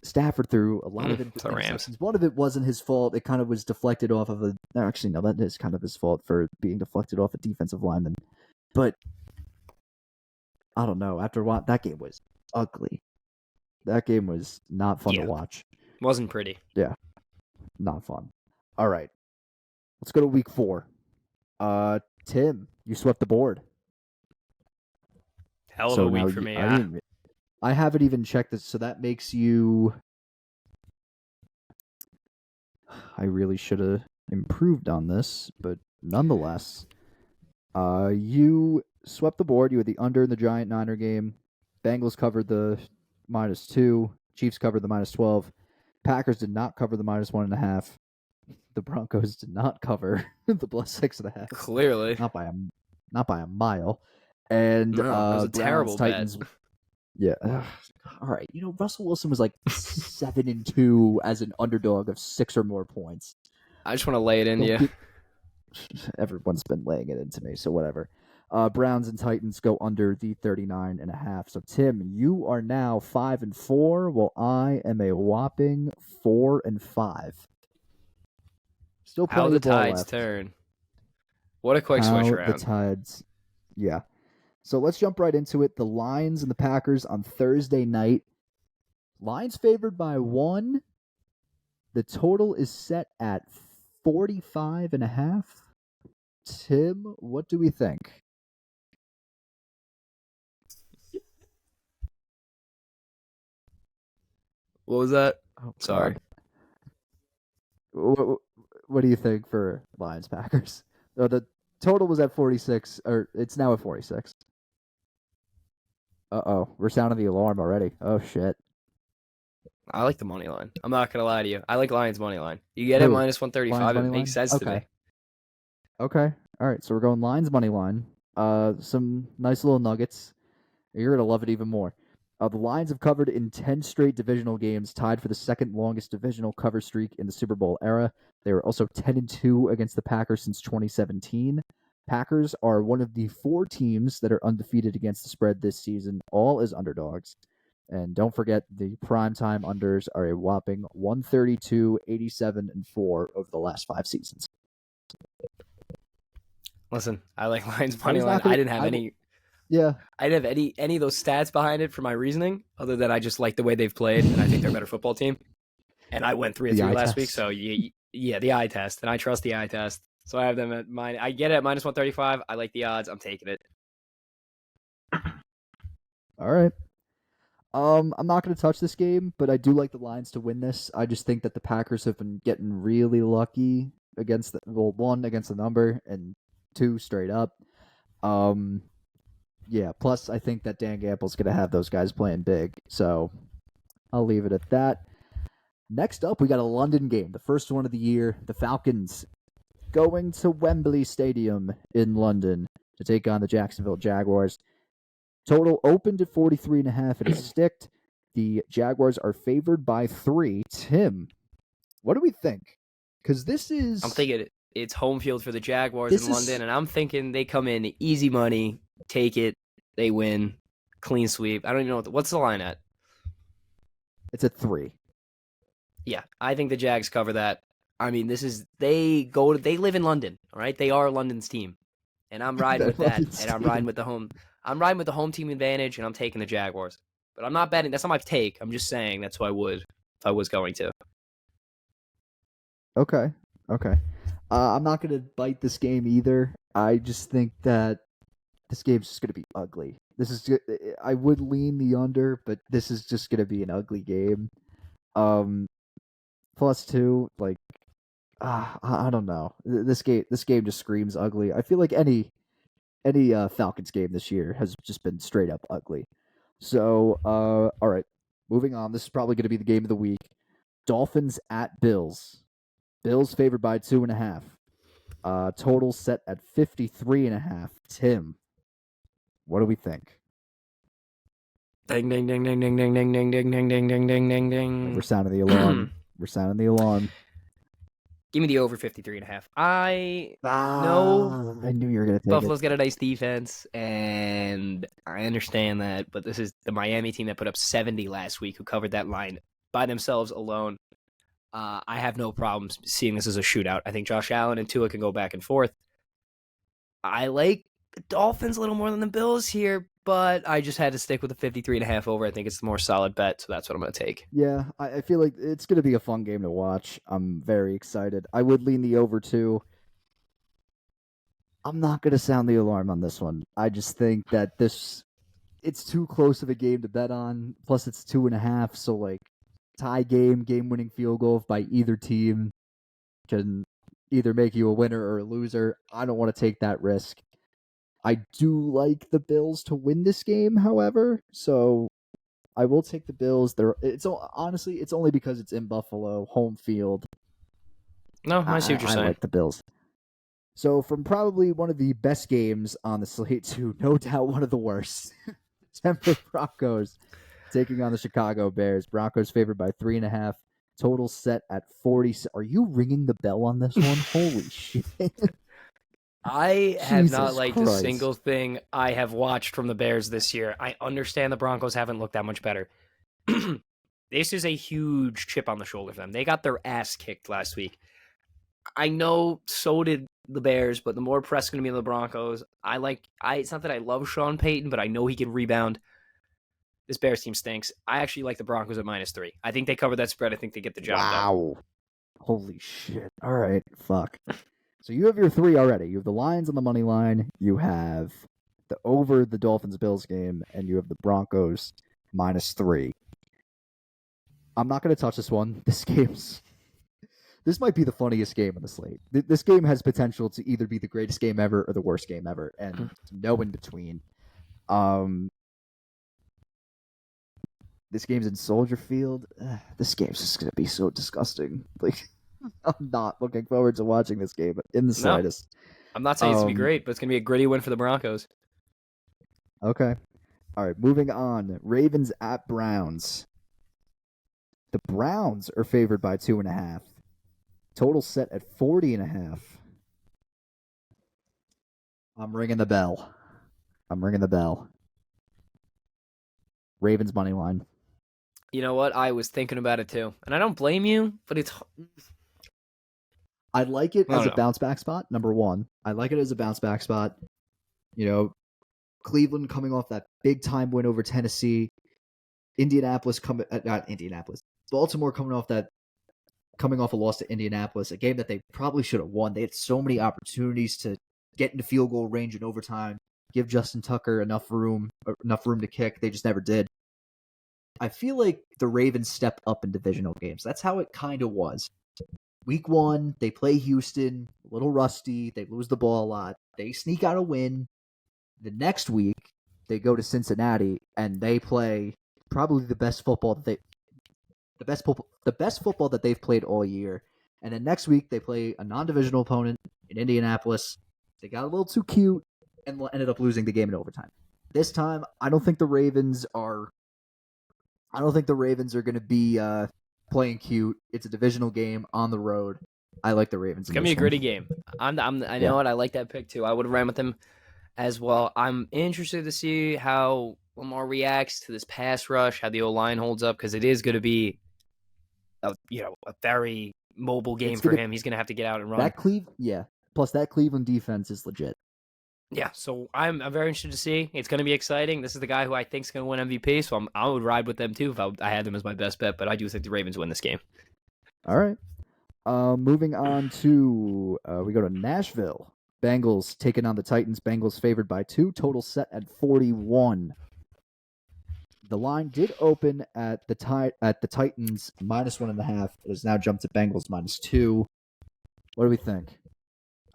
Stafford threw a lot of the Rams. interceptions. One of it wasn't his fault. It kind of was deflected off of a. Actually, no, that is kind of his fault for being deflected off a defensive lineman. But I don't know. After a while, that game was ugly. That game was not fun to watch. Wasn't pretty. Yeah, not fun. All right, let's go to week 4. Tim, you swept the board. Hell of a week for me. I haven't even checked this, so that makes you. I really should have improved on this, but nonetheless, you swept the board. You had the under in the Giant Niner game. Bengals covered the -2. Chiefs covered the -12. Packers did not cover the -1.5. The Broncos did not cover the +6.5. Clearly, not by a mile. And no, it was a terrible Titans. bet. Yeah. All right. Russell Wilson was like 7-2 as an underdog of 6 or more points. I just want to lay it in you. Everyone's been laying it into me, so whatever. Browns and Titans go under the 39.5. So Tim, you are now 5-4, while I am a whopping 4-5. Still plenty How the of ball tides left. turn. What a quick switch around. The tides. Yeah. So let's jump right into it. The Lions and the Packers on Thursday night. Lions favored by 1. The total is set at 45.5. Tim, what do we think? What was that? Oh, sorry. What do you think for Lions Packers? The total was at 46, or it's now at 46. Uh-oh, we're sounding the alarm already. Oh, shit. I like the money line. I'm not going to lie to you. I like Lions money line. You get it -135, it makes sense to me. Okay. All right, so we're going Lions money line. Some nice little nuggets. You're going to love it even more. The Lions have covered in 10 straight divisional games, tied for the second longest divisional cover streak in the Super Bowl era. They were also 10-2 against the Packers since 2017. Packers are one of the 4 teams that are undefeated against the spread this season, all as underdogs. And don't forget, the primetime unders are a whopping 132, 87, and 4 over the last 5 seasons. Listen, I like Lions money line. I didn't have any. Yeah, I didn't have any of those stats behind it for my reasoning, other than I just like the way they've played, and I think they're a better football team. And I went 3-3 last week, so yeah, the eye test, and I trust the eye test. So I have them at I get it at -135. I like the odds. I'm taking it. All right. I'm not going to touch this game, but I do like the Lions to win this. I just think that the Packers have been getting really lucky against one against the number and 2 straight up. Yeah, plus I think that Dan Gamble's going to have those guys playing big. So I'll leave it at that. Next up, we got a London game, the first one of the year. The Falcons going to Wembley Stadium in London to take on the Jacksonville Jaguars. Total opened at 43.5. It is sticked. The Jaguars are favored by 3. Tim, what do we think? Because this is... I'm thinking it's home field for the Jaguars in London, and I'm thinking they come in easy money, take it, they win, clean sweep. I don't even know what's the line at. It's at 3. Yeah, I think the Jags cover that. I mean, they live in London, all right? They are London's team. And I'm riding with that. And I'm riding with the home team advantage, and I'm taking the Jaguars. But I'm not betting. That's not my take. I'm just saying that's who I would if I was going to. Okay. I'm not going to bite this game either. I just think that this game's just going to be ugly. I would lean the under, but this is just going to be an ugly game. +2, like, I don't know. This game just screams ugly. I feel like any Falcons game this year has just been straight up ugly. So, all right, moving on. This is probably going to be the game of the week. Dolphins at Bills. Bills favored by 2.5. Total set at 53.5. Tim, what do we think? Ding ding ding ding ding ding ding ding ding ding ding ding ding ding ding. We're sounding the alarm. We're sounding the alarm. Give me the over 53.5. I know I knew you were gonna take Buffalo's got a nice defense, and I understand that, but this is the Miami team that put up 70 last week, who covered that line by themselves alone. I have no problems seeing this as a shootout. I think Josh Allen and Tua can go back and forth. I like the Dolphins a little more than the Bills here, but I just had to stick with the 53.5 over. I think it's the more solid bet, so that's what I'm going to take. Yeah, I feel like it's going to be a fun game to watch. I'm very excited. I would lean the over too. I'm not going to sound the alarm on this one. I just think that it's too close of a game to bet on. Plus, it's 2.5, so like tie game-winning field goal by either team can either make you a winner or a loser. I don't want to take that risk. I do like the Bills to win this game, however, so I will take the Bills. Honestly, it's only because it's in Buffalo, home field. No, I see what you're saying. I like the Bills. So from probably one of the best games on the slate to no doubt one of the worst, Denver Broncos taking on the Chicago Bears. Broncos favored by 3.5. Total set at 40. Are you ringing the bell on this one? Holy shit. I have not liked a Christ. single thing I have watched from the Bears this year. I understand the Broncos haven't looked that much better. This is a huge chip on the shoulder for them. They got their ass kicked last week. I know so did the Bears, but the more press going to be on the Broncos. It's not that I love Sean Payton, but I know he can rebound. This Bears team stinks. I actually like the Broncos at -3. I think they cover that spread. I think they get the job done. Wow. Holy shit. All right. Fuck. So you have your 3 already. You have the Lions on the money line. You have the over the Dolphins-Bills game, and you have the Broncos -3. I'm not going to touch this one. This might be the funniest game on the slate. This game has potential to either be the greatest game ever or the worst game ever, and no in between. This game's in Soldier Field. This game's just going to be so disgusting. Like, I'm not looking forward to watching this game in the slightest. I'm not saying it's going to be great, but it's going to be a gritty win for the Broncos. Okay. All right, moving on. Ravens at Browns. The Browns are favored by 2.5. Total set at 40.5. I'm ringing the bell. Ravens money line. You know what? I was thinking about it too, and I don't blame you, but it's. I like it as a bounce back spot. Number one, I like it as a bounce back spot. You know, Cleveland coming off that big time win over Tennessee. Baltimore coming off a loss to Indianapolis, a game that they probably should have won. They had so many opportunities to get into field goal range in overtime, give Justin Tucker enough room to kick. They just never did. I feel like the Ravens stepped up in divisional games. That's how it kind of was. Week 1, they play Houston, a little rusty. They lose the ball a lot. They sneak out a win. The next week, they go to Cincinnati and they play probably the best football that they've played all year. And then next week they play a non-divisional opponent in Indianapolis. They got a little too cute and ended up losing the game in overtime. This time, I don't think the Ravens are going to be playing cute. It's a divisional game on the road. I like the Ravens. It's gonna be a gritty game. I know what I like that pick too. I would have ran with them as well. I'm interested to see how Lamar reacts to this pass rush, how the O-line holds up, because it is going to be a very mobile game for him. He's going to have to get out and run. Plus that Cleveland defense is legit. Yeah, so I'm very interested to see. It's going to be exciting. This is the guy who I think is going to win MVP, so I would ride with them too if I had them as my best bet, but I do think the Ravens win this game. All right. Moving on to, we go to Nashville. Bengals taking on the Titans. Bengals favored by 2. Total set at 41. The line did open at the Titans -1.5. It has now jumped to Bengals -2. What do we think?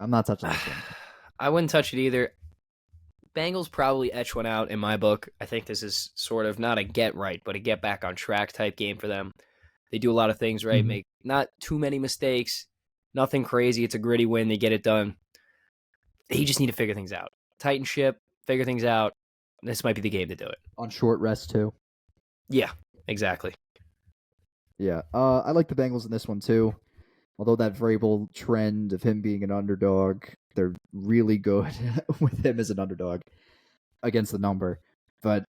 I'm not touching this one. I wouldn't touch it either. Bengals probably etch one out in my book. I think this is sort of not a get right, but a get back on track type game for them. They do a lot of things right, make not too many mistakes, nothing crazy. It's a gritty win. They get it done. They just need to figure things out. Tighten ship, figure things out. This might be the game to do it. On short rest, too. Yeah, exactly. Yeah. I like the Bengals in this one too. Although that Vrabel trend of him being an underdog, they're really good with him as an underdog against the number. But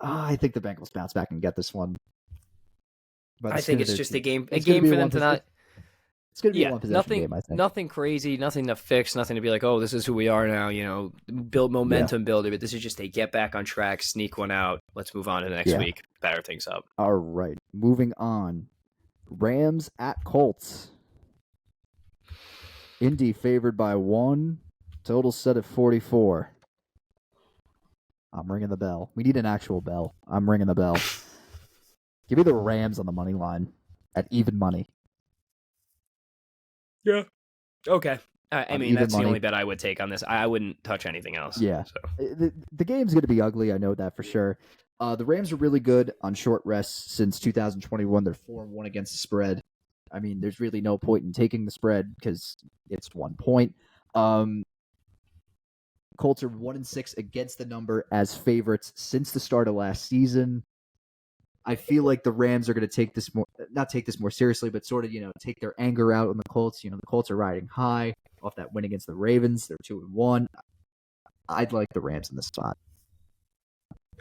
I think the Bengals bounce back and get this one by the I skin think of it's their just teeth. a It's going to game be for a them one. to not. It's going to be a Yeah, one possession game, I think. nothing crazy, nothing to fix, nothing to be like, oh, this is who we are now. Build momentum builder. But this is just a get back on track, sneak one out. Let's move on to the next week, batter things up. All right, moving on. Rams at Colts. Indy favored by 1. Total set at 44. I'm ringing the bell. We need an actual bell. I'm ringing the bell. Give me the Rams on the money line at even money. Yeah. Okay. I mean, that's money. the only bet I would take on this. I wouldn't touch anything else. Yeah. So. The game's going to be ugly. I know that for sure. The Rams are really good on short rests since 2021. They're 4-1 against the spread. I mean, there's really no point in taking the spread because it's 1 point. Colts are 1-6 against the number as favorites since the start of last season. I feel like the Rams are going to not take this more seriously, but sort of, take their anger out on the Colts. The Colts are riding high off that win against the Ravens. They're 2-1. I'd like the Rams in this spot.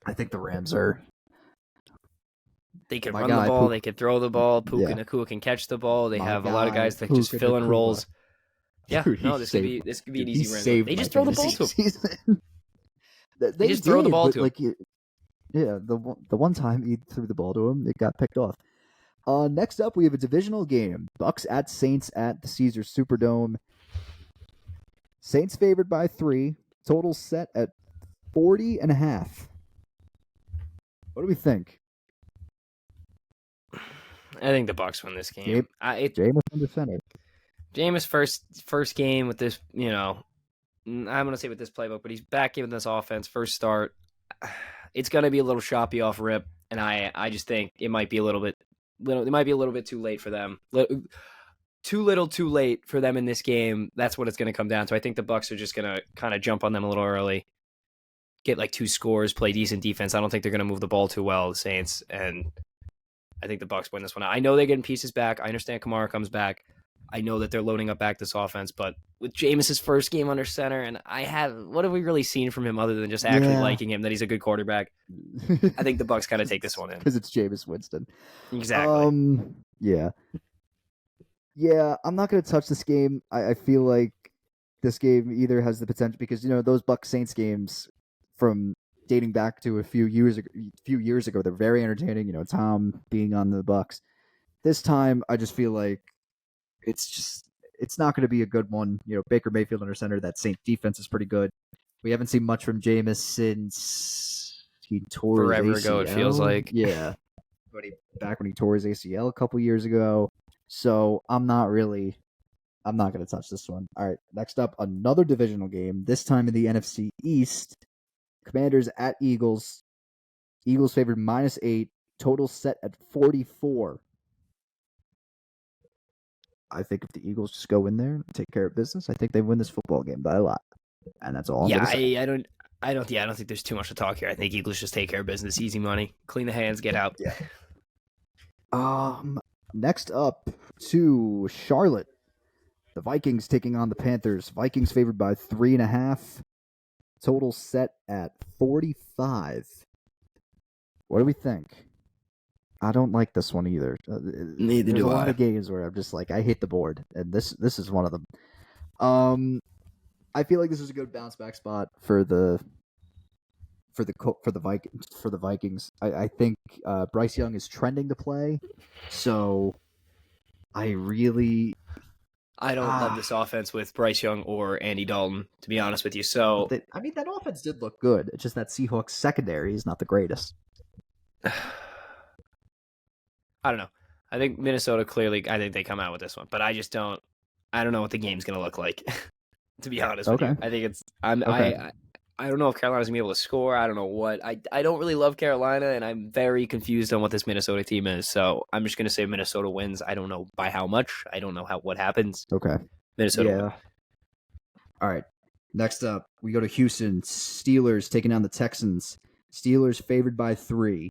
I think the Rams are. They can run the ball. They can throw the ball. Puka Nacua can catch the ball. They have a lot of guys that just fill in roles. Yeah, dude, no, this could be an easy win. They just throw the ball to him. They just throw the ball to him. The one time he threw the ball to him, it got picked off. Next up, we have a divisional game: Bucks at Saints at the Caesars Superdome. Saints favored by 3. Total set at 40.5. What do we think? I think the Bucks win this game. Jameis under center. Jameis first game with this, I'm going to say with this playbook, but he's back in this offense, first start. It's going to be a little choppy off rip, and I just think it might be a little bit too late for them. Too little, too late for them in this game. That's what it's going to come down to. I think the Bucks are just going to kind of jump on them a little early, get like 2 scores, play decent defense. I don't think they're going to move the ball too well, the Saints, and I think the Bucks win this one. I know they're getting pieces back. I understand Kamara comes back. I know that they're loading up back this offense, but with Jameis's first game under center, and what have we really seen from him other than just actually liking him, that he's a good quarterback? I think the Bucks kind of take this one in. Because it's Jameis Winston. Exactly. Yeah. Yeah, I'm not going to touch this game. I feel like this game either has the potential, because, those Bucks Saints games from dating back to a few years ago, they're very entertaining, Tom being on the Bucks. This time, I just feel like it's not going to be a good one. Baker Mayfield under center. That Saints defense is pretty good. We haven't seen much from Jameis since he tore forever his ACL. ago. It feels like, yeah, but back when he tore his ACL a couple years ago. So I'm not going to touch this one. All right, next up, another divisional game. This time in the NFC East. Commanders at Eagles. Eagles favored -8. Total set at 44. I think if the Eagles just go in there and take care of business, I think they win this football game by a lot. And that's all I'm going to say. I don't think there's too much to talk here. I think Eagles just take care of business, easy money, clean the hands, get out. Yeah. Next up to Charlotte. The Vikings taking on the Panthers. Vikings favored by 3.5. Total set at 45. What do we think? I don't like this one either. Neither do I. There's a lot of games where I'm just like, I hate the board, and this is one of them. I feel like this is a good bounce back spot for the Vikings. I think Bryce Young is trending to play, so I don't love this offense with Bryce Young or Andy Dalton, to be honest with you. So that offense did look good. It's just that Seahawks secondary is not the greatest. I don't know. I think Minnesota clearly. I think they come out with this one, but I just don't. I don't know what the game's gonna look like. To be honest with you, I think it's. I don't know if Carolina's gonna be able to score. I don't know what. I don't really love Carolina, and I'm very confused on what this Minnesota team is. So I'm just gonna say Minnesota wins. I don't know by how much. I don't know what happens. Okay. Minnesota. Yeah. All right. Next up, we go to Houston. Steelers taking on the Texans. Steelers favored by 3.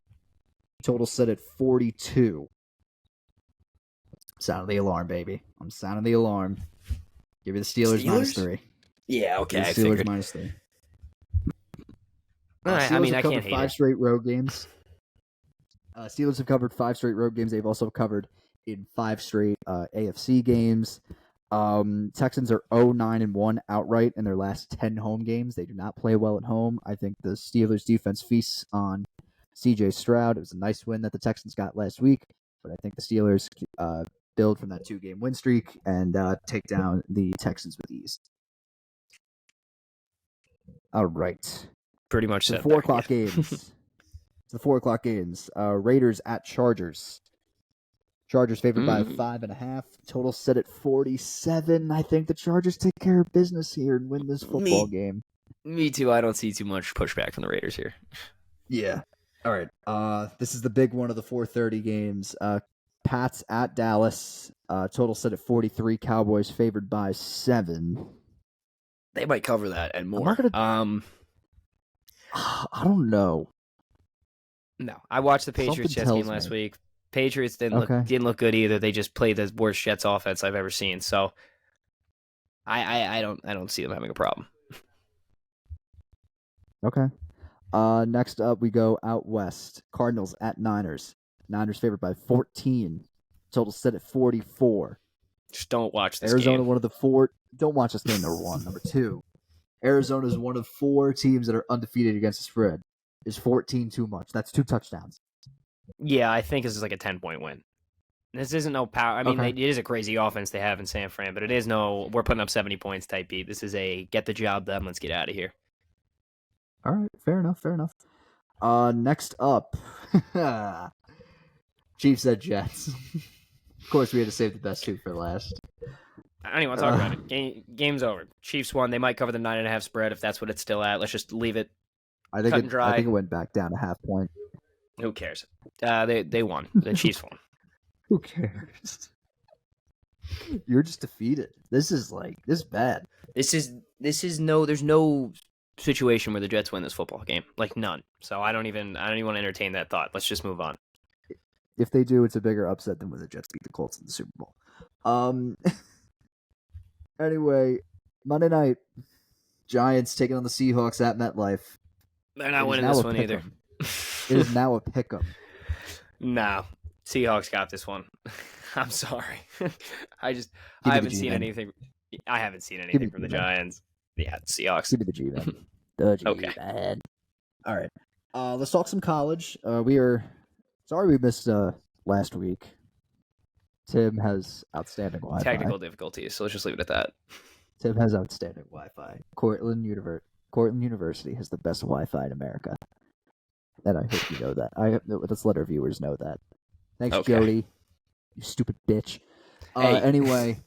Total set at 42. Sound of the alarm, baby. I'm sounding the alarm. Give me the Steelers? -3. Yeah, okay. The I Steelers figured. -3. I Steelers mean, have I covered can't hate 5 it. straight road games. Steelers have covered 5 straight road games. They've also covered in 5 straight AFC games. Texans are 0-9-1 outright in their last 10 home games. They do not play well at home. I think the Steelers defense feasts on CJ Stroud. It was a nice win that the Texans got last week, but I think the Steelers build from that 2-game win streak and take down the Texans with ease. All right. Pretty much So said 4 o'clock games. The 4 o'clock games. Raiders at Chargers. Chargers favored by 5.5. Total set at 47. I think the Chargers take care of business here and win this football game. Me too. I don't see too much pushback from the Raiders here. Yeah. All right. This is the big one of the 4:30 games. Pats at Dallas. Total set at 43. Cowboys favored by 7. They might cover that and more. I don't know. No, I watched the Patriots Jets game last week. Patriots didn't look good either. They just played the worst Jets offense I've ever seen. So I don't see them having a problem. Okay. Next up we go out west. Cardinals at Niners. Niners favored by 14. Total set at 44. Just don't watch this Arizona, game. one of the 4. Don't watch this game, number 1. Number 2. Arizona is one of 4 teams that are undefeated against the spread. Is 14 too much? That's 2 touchdowns. Yeah, I think this is like a 10-point win. This isn't no power. I mean, it is a crazy offense they have in San Fran, but it is no we're putting up 70 points type beat. This is a get the job done. Let's get out of here. All right, fair enough. Next up, Chiefs at Jets. Of course, we had to save the best 2 for last. I don't even want to talk about it. Game's over. Chiefs won. They might cover the 9.5 spread if that's what it's still at. Let's just leave it. I think it went back down a half point. Who cares? They won. The Chiefs won. Who cares? You're just defeated. This is bad. There's no situation where the Jets win this football game. Like none. So I don't even want to entertain that thought. Let's just move on. If they do, it's a bigger upset than when the Jets beat the Colts in the Super Bowl. Anyway, Monday night, Giants taking on the Seahawks at MetLife. They're not winning this one either. It is now a pick'em. No, Seahawks got this one. I'm sorry. I haven't seen anything. I haven't seen anything from the Giants. Yeah, Seahawks. Give me the G, man. The G, okay. Man. All right. Let's talk some college. We are sorry we missed last week. Tim has outstanding Wi-Fi. Technical difficulties, so let's just leave it at that. Tim has outstanding Wi-Fi. Cortland University has the best Wi-Fi in America. And I hope you know that. Let's let our viewers know that. Thanks, Jody. You stupid bitch. Hey. Anyway.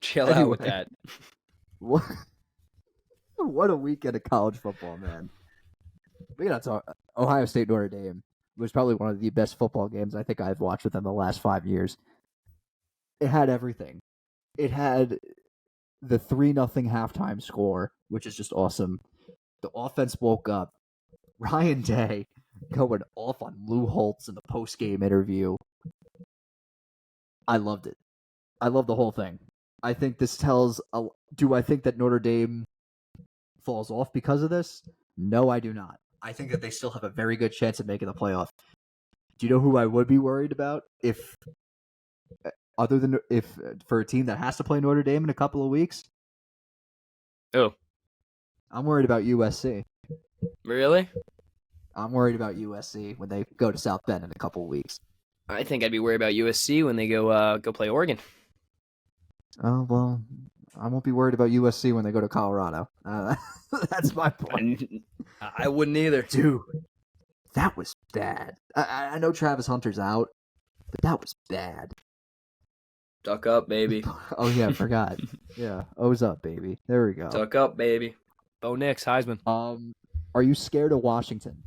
Chill out with that. What a weekend of college football, man. We gotta talk. Ohio State Notre Dame was probably one of the best football games I think I've watched within the last 5 years. It had everything. It had the 3-0 halftime score, which is just awesome. The offense woke up. Ryan Day going off on Lou Holtz in the post-game interview. I loved it. I love the whole thing. I think this tells... Do I think that Notre Dame falls off because of this? No, I do not. I think that they still have a very good chance of making the playoff. Do you know who I would be worried about if for a team that has to play Notre Dame in a couple of weeks? Oh. I'm worried about USC. Really? I'm worried about USC when they go to South Bend in a couple of weeks. I think I'd be worried about USC when they go play Oregon. Oh, well, I won't be worried about USC when they go to Colorado. That's my point. I wouldn't either. Dude, that was bad. I know Travis Hunter's out, but that was bad. Duck up, baby. Oh, yeah, I forgot. Yeah, O's up, baby. There we go. Duck up, baby. Bo Nix, Heisman. Are you scared of Washington?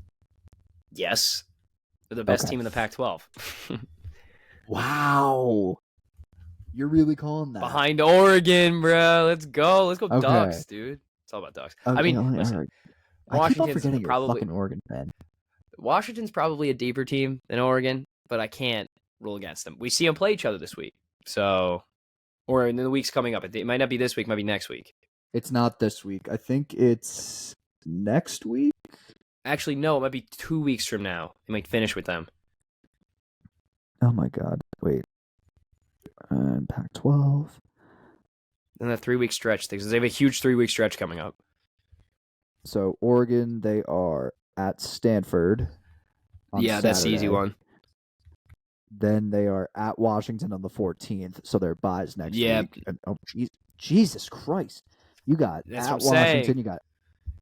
Yes. They're the best team in the Pac-12. Wow. You're really calling that. Behind Oregon, bro. Let's go. Let's go Ducks, dude. It's all about Ducks. Okay, I mean, listen, I keep on Washington's forgetting you're a probably fucking Oregon fan. Washington's probably a deeper team than Oregon, but I can't rule against them. We see them play each other this week, so or in the weeks coming up. It might not be this week, might be next week. It's not this week. I think it's next week. Actually, no, it might be 2 weeks from now. They might finish with them. Oh my god! Wait, Pac-12. In that 3-week stretch, because they have a huge 3-week stretch coming up. So Oregon, they are at Stanford. Yeah, that's the easy one. Then they are at Washington on the 14th, so their byes next week. And, Jesus Christ! You got That's at what I'm Washington. saying. You got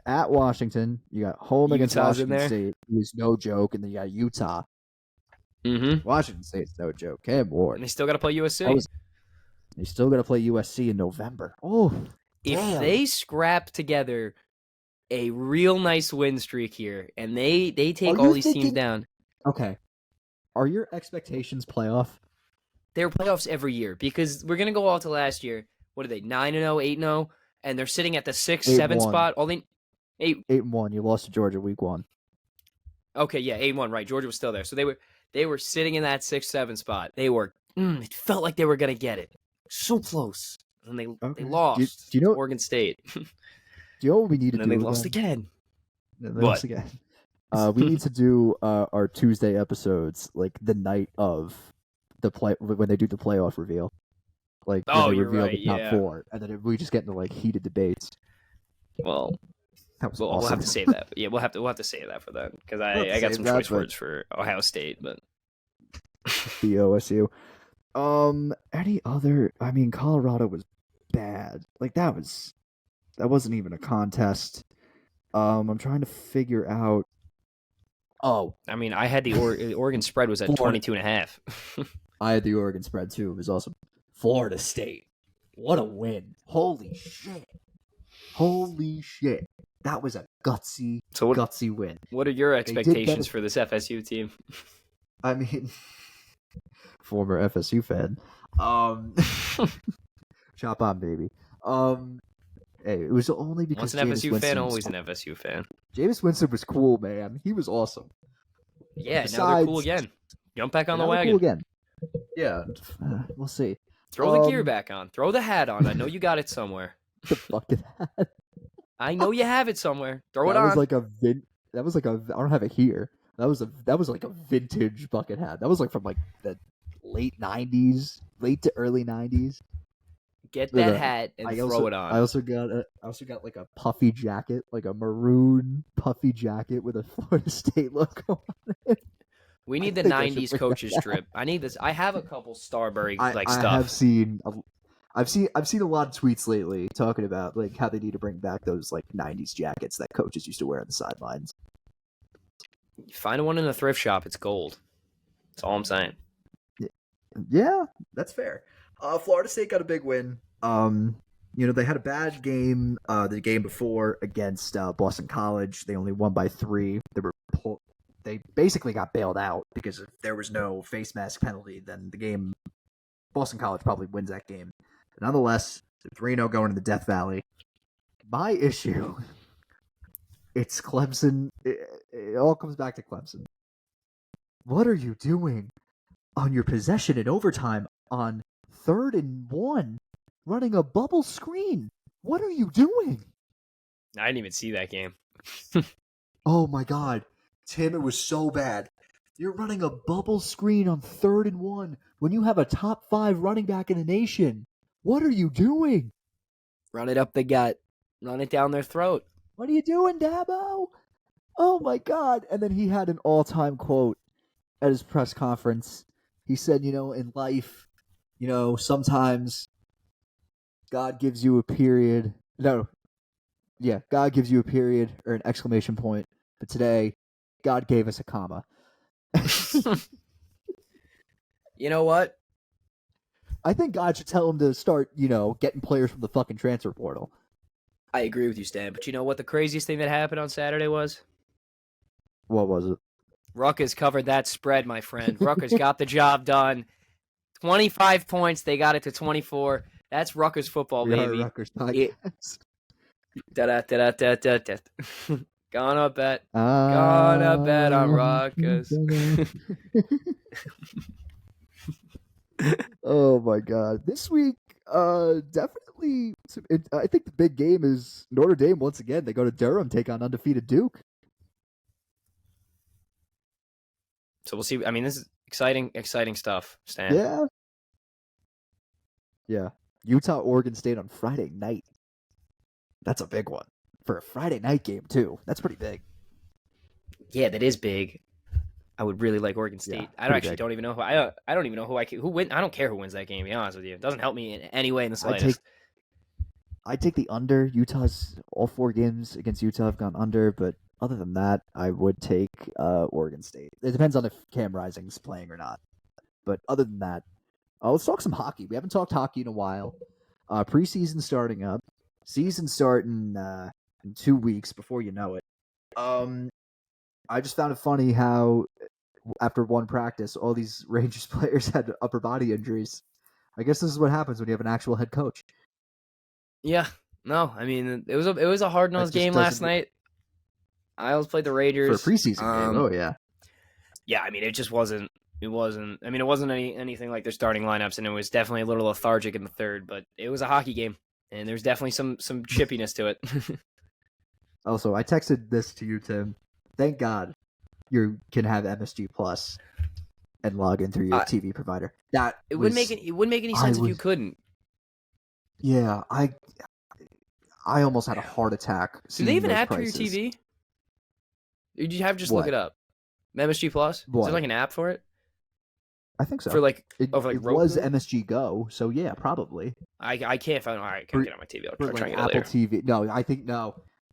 at Washington. You got home against Utah's in Washington there. State, who's no joke, and then you got Utah. Mm-hmm. Washington State's no joke. Cam Ward. And they still got to play USC. They still got to play USC in November. Oh, If damn. they scrap together a real nice win streak here, and they take all these teams down. Okay. Are your expectations playoff? They're playoffs every year because we're gonna go all to last year. What are they? 9-0, 8-0, and they're sitting at the 6, 7 spot. All they 8-1. You lost to Georgia week 1. Okay, yeah, 8-1. Right, Georgia was still there, so they were sitting in that 6, 7 spot. They were. It felt like they were gonna get it. So close, and they lost. Do you know Oregon State? Do you know what we need to do? And then they lost again. They lost again. We need to do our Tuesday episodes like the night of the play when they do the playoff reveal. Like when they you're reveal right, the top yeah. 4, and then we just get into like heated debates. Well, That was we'll awesome. have to save that. Yeah, we'll have to save that for that because I got some choice words for Ohio State, but the OSU. Any other? I mean, Colorado was bad. Like that wasn't even a contest. I'm trying to figure out. Oh, I mean, I had the Oregon spread was at 22.5. I had the Oregon spread too. It was awesome. Florida State. What a win. Holy shit. That was a gutsy win. What are your expectations for this FSU team? I mean, former FSU fan. Chop on, baby. Hey, it was only because Once an Jameis FSU Winston fan, was always an cool. FSU fan. Jameis Winston was cool, man. He was awesome. Yeah, now they're cool again. Jump back on the wagon. Cool again. Yeah, we'll see. Throw the gear back on. Throw the hat on. I know you got it somewhere. The bucket hat. I know you have it somewhere. Throw it That on. was like a I don't have it here. That was like a vintage bucket hat. That was like from like the late to early 90s. Get that hat and throw it on. I also got like a puffy jacket, like a maroon puffy jacket with a Florida State logo on it. We need the 90s coaches strip. I need this. I have a couple Starbury stuff. I have seen I've seen a lot of tweets lately talking about like how they need to bring back those like 90s jackets that coaches used to wear on the sidelines. You find one in a thrift shop, it's gold. That's all I'm saying. Yeah, that's fair. Florida State got a big win. They had a bad game the game before against Boston College. They only won by 3. They basically got bailed out because if there was no face mask penalty, then the game Boston College probably wins that game. But nonetheless, it's Reno going to the Death Valley. My issue, it's Clemson. It all comes back to Clemson. What are you doing on your possession in overtime on 3rd and 1, running a bubble screen? What are you doing? I didn't even see that game. Oh my god. Tim, it was so bad. You're running a bubble screen on 3rd and 1 when you have a top 5 running back in the nation. What are you doing? Run it up the gut. Run it down their throat. What are you doing, Dabo? Oh my god. And then he had an all-time quote at his press conference. He said, in life, sometimes God gives you a period. God gives you a period or an exclamation point. But today, God gave us a comma. You know what? I think God should tell him to start, getting players from the fucking transfer portal. I agree with you, Stan. But you know what the craziest thing that happened on Saturday was? What was it? Rutgers covered that spread, my friend. Rutgers got the job done. 25 points. They got it to 24. That's Rutgers football, baby. Rutgers podcast. Gonna bet. Gonna bet on Ruckus. Oh my God! This week, definitely. I think the big game is Notre Dame once again. They go to Durham, take on undefeated Duke. So we'll see. I mean, this is exciting stuff, Stan. Yeah. Yeah. Utah, Oregon State on Friday night. That's a big one for a Friday night game too. That's pretty big. Yeah, that is big. I would really like Oregon State. Yeah, don't even know who I don't even know who win. I don't care who wins that game. To be honest with you, it doesn't help me in any way in the slightest. I take the under. Utah's all 4 games against Utah have gone under, but other than that, I would take Oregon State. It depends on if Cam Rising's playing or not. But other than that, let's talk some hockey. We haven't talked hockey in a while. Preseason starting up. Season starting in 2 weeks before you know it. I just found it funny how after one practice, all these Rangers players had upper body injuries. I guess this is what happens when you have an actual head coach. Yeah, no, I mean it was a hard nosed game last night. Isles played the Rangers for a preseason game. Oh yeah, yeah. I mean it just wasn't. It wasn't. I mean it wasn't anything like their starting lineups, and it was definitely a little lethargic in the third. But it was a hockey game, and there's definitely some chippiness to it. Also, I texted this to you, Tim. Thank God you can have MSG Plus and log in through your TV provider. It wouldn't make any sense if you couldn't. Yeah, I almost had a heart attack. Do they even add for your TV? Or did you have to just look it up? MSG Plus? Is there like an app for it? I think so. For like it was MSG Go, so yeah, probably. I can't find. All right, I can't get on my TV. I'll try to get Apple TV. No, I think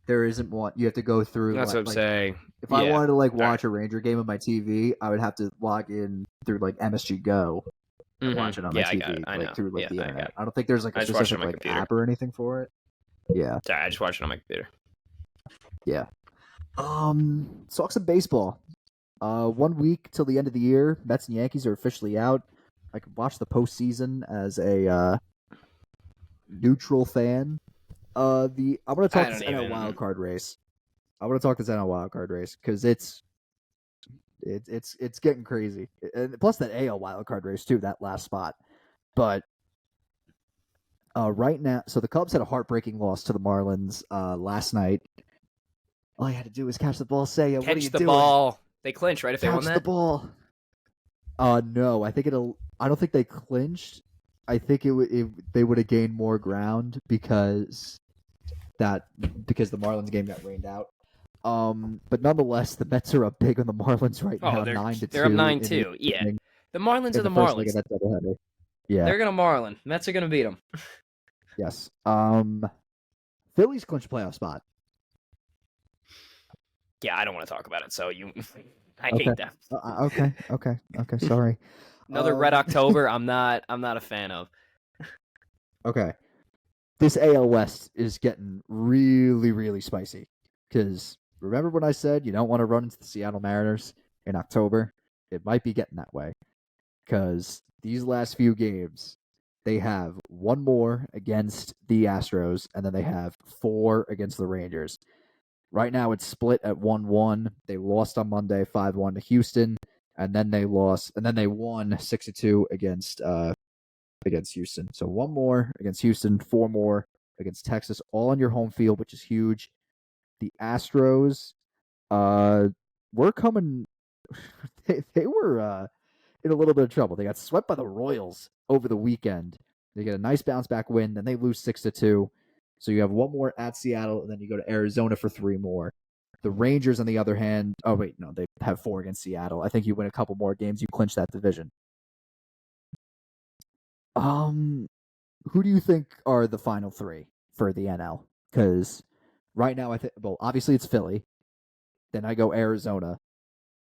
there isn't one. You have to go through. That's what I'm saying. If I wanted to watch a Ranger game on my TV, I would have to log in through MSG Go. Watch it on my TV, I know. Through the internet. I don't think there's a specific app or anything for it. Yeah. Sorry, I just watch it on my computer. Yeah. Talk some baseball. 1 week till the end of the year. Mets and Yankees are officially out. I could watch the postseason as a neutral fan. I'm gonna talk this NL wild card race. I want to talk this NL wild card race because it's getting crazy. And plus that AL wild card race too, that last spot. But right now, so the Cubs had a heartbreaking loss to the Marlins last night. All you had to do was catch the ball. Say, what are you doing? Catch the ball. They clinch, right? If they won that, catch the ball. No, I don't think they clinched. I think they would have gained more ground because the Marlins game got rained out. But nonetheless, the Mets are up big on the Marlins right now, 9-2. They're up 9-2. Yeah, the Marlins are the Marlins. Yeah, they're gonna Marlin. Mets are gonna beat them. Yes. Phillies clinch playoff spot. Yeah, I don't want to talk about it. So I hate them. Okay. Sorry. Another Red October. I'm not a fan of. Okay. This AL West is getting really, really spicy. Because remember when I said you don't want to run into the Seattle Mariners in October? It might be getting that way. Because these last few games, they have one more against the Astros, and then they have 4 against the Rangers. Right now, it's split at 1-1. They lost on Monday 5-1 to Houston, and then they lost, and then they won 6-2 against Houston. So 1 more against Houston, 4 more against Texas, all on your home field, which is huge. The Astros, were coming. They were in a little bit of trouble. They got swept by the Royals over the weekend. They get a nice bounce back win, then they lose 6-2. So you have 1 more at Seattle, and then you go to Arizona for 3 more. The Rangers, on the other hand, they have 4 against Seattle. I think you win a couple more games, you clinch that division. Who do you think are the final 3 for the NL? Because right now, I think, obviously it's Philly. Then I go Arizona.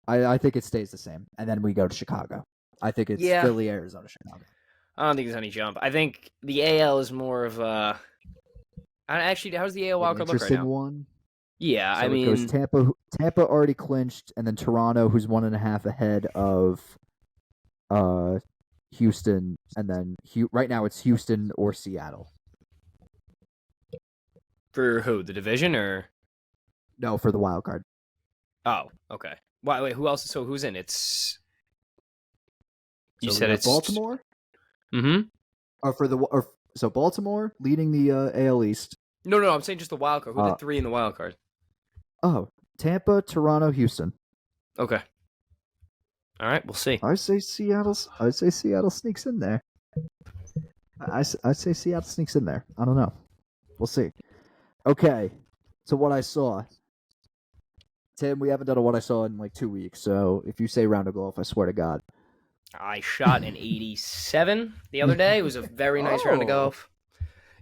I think it stays the same, and then we go to Chicago. I think it's Philly, Arizona, Chicago. I don't think there's any jump. I think the AL is more of a. Actually, how's the AL wildcard look right now? Interesting one. Yeah, so it goes Tampa already clinched, and then Toronto, who's 1.5 ahead of Houston, and then right now it's Houston or Seattle. For who? The division or? No, for the wild card. Oh, okay. Wait, who else? So who's in? It's you So we said got it's Baltimore. Mm-hmm. So Baltimore leading the AL East. No. I'm saying just the wild card. Who did 3 in the wild card? Oh, Tampa, Toronto, Houston. Okay. All right, we'll see. I say Seattle sneaks in there. I say Seattle sneaks in there. I don't know. We'll see. Okay. So what I saw. Tim, we haven't done a what I saw in like 2 weeks. So if you say round of golf, I swear to God. I shot an 87 the other day. It was a very nice round of golf.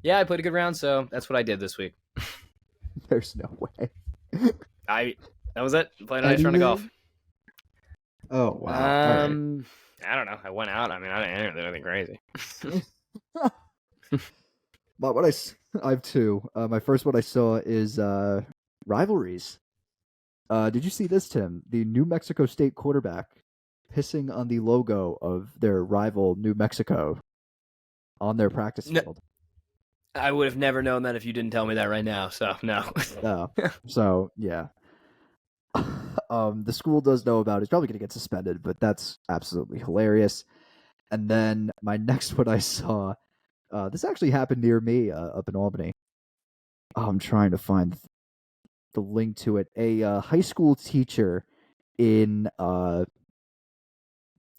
Yeah, I played a good round, so that's what I did this week. There's no way. That was it. Played a nice round of golf. Oh wow. I don't know. I went out. I mean, I didn't do anything crazy. But I have 2. My first one I saw is rivalries. Did you see this, Tim? The New Mexico State quarterback pissing on the logo of their rival New Mexico on their practice field. I would have never known that if you didn't tell me that right now. So no. So yeah. The school does know about it. It's probably going to get suspended, but that's absolutely hilarious. And then my next one I saw, this actually happened near me up in Albany. I'm trying to find the link to it. A high school teacher in an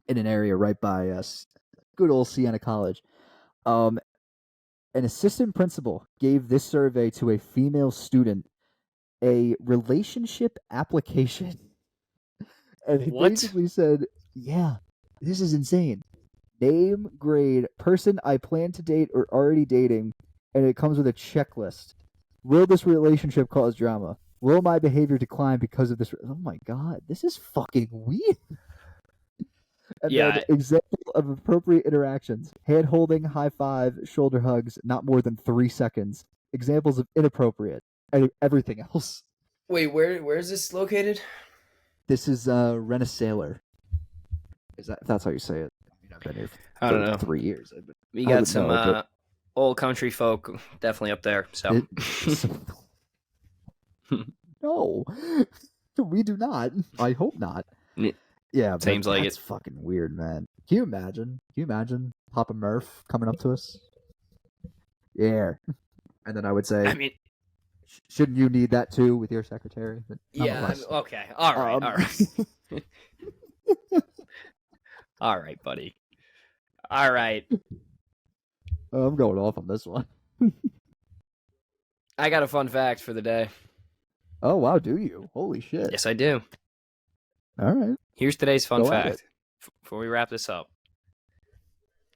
area right by us, good old Siena College. An assistant principal gave this survey to a female student, a relationship application. And he basically said, yeah, this is insane. Name, grade, person I plan to date or already dating, and it comes with a checklist. Will this relationship cause drama? Will my behavior decline because of this? Oh my God, this is fucking weird. And then example of appropriate interactions: hand holding, high five, shoulder hugs, not more than 3 seconds. Examples of inappropriate, and everything else. Wait, where is this located? This is Rensselaer. If that's how you say it? I've been here for I don't know. 3 years. We got some old country folk definitely up there. So no, we do not. I hope not. Yeah, seems like it's fucking weird, man. Can you imagine Papa Murph coming up to us? Yeah, and then I would say, I mean, shouldn't you need that too with your secretary? But yeah. Okay. All right. All right. All right, buddy. All right. I'm going off on this one. I got a fun fact for the day. Oh wow, do you? Holy shit! Yes, I do. All right. Here's today's fun fact. Before we wrap this up,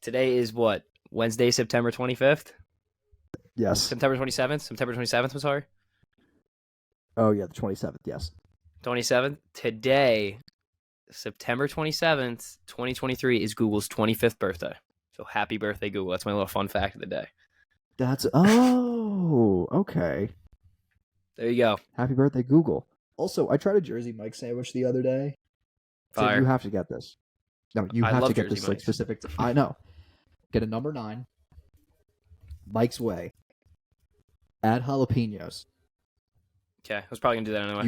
today is what? Wednesday, September 25th. Yes. September 27th. September 27th. I'm sorry. Oh yeah, the 27th. Yes. 27th. Today, September 27th, 2023 is Google's 25th birthday. So happy birthday, Google. That's my little fun fact of the day. That's okay. There you go. Happy birthday, Google. Also, I tried a Jersey Mike sandwich the other day. So you have to get this. No, you have to get this like specific. I know. Get a number 9. Mike's Way. Add jalapenos. Okay, I was probably gonna do that anyway.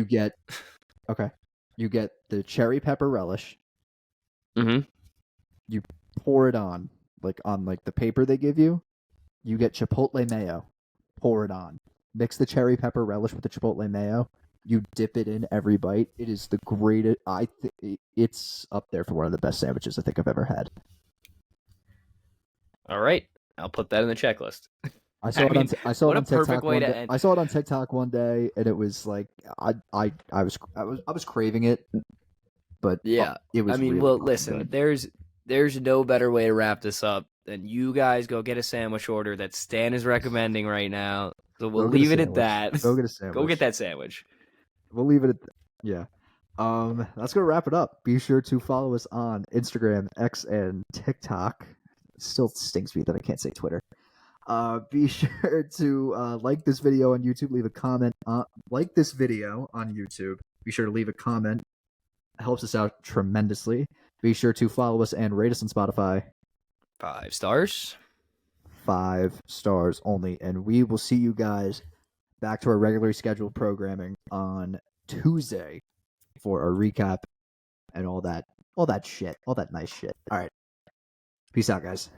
You get the cherry pepper relish. Mm-hmm. You pour it on the paper they give you. You get chipotle mayo. Pour it on. Mix the cherry pepper relish with the chipotle mayo. You dip it in every bite. It is the greatest. It's up there for one of the best sandwiches I think I've ever had. All right, I'll put that in the checklist. I saw it on TikTok one day. I saw it on TikTok one day, and it was like I was craving it, but yeah, it was. I mean, really listen, good. there's no better way to wrap this up than you guys go get a sandwich order that Stan is recommending right now. So we'll leave it at that. Go get a sandwich. Go get that sandwich. We'll leave it at yeah. That's gonna wrap it up. Be sure to follow us on Instagram, X, and TikTok. It still stings me that I can't say Twitter. Be sure to like this video on YouTube. Leave a comment. Like this video on YouTube. Be sure to leave a comment. It helps us out tremendously. Be sure to follow us and rate us on Spotify. 5 stars. 5 stars only. And we will see you guys back to our regularly scheduled programming on Tuesday for a recap and all that shit, all that nice shit. All right. Peace out, guys.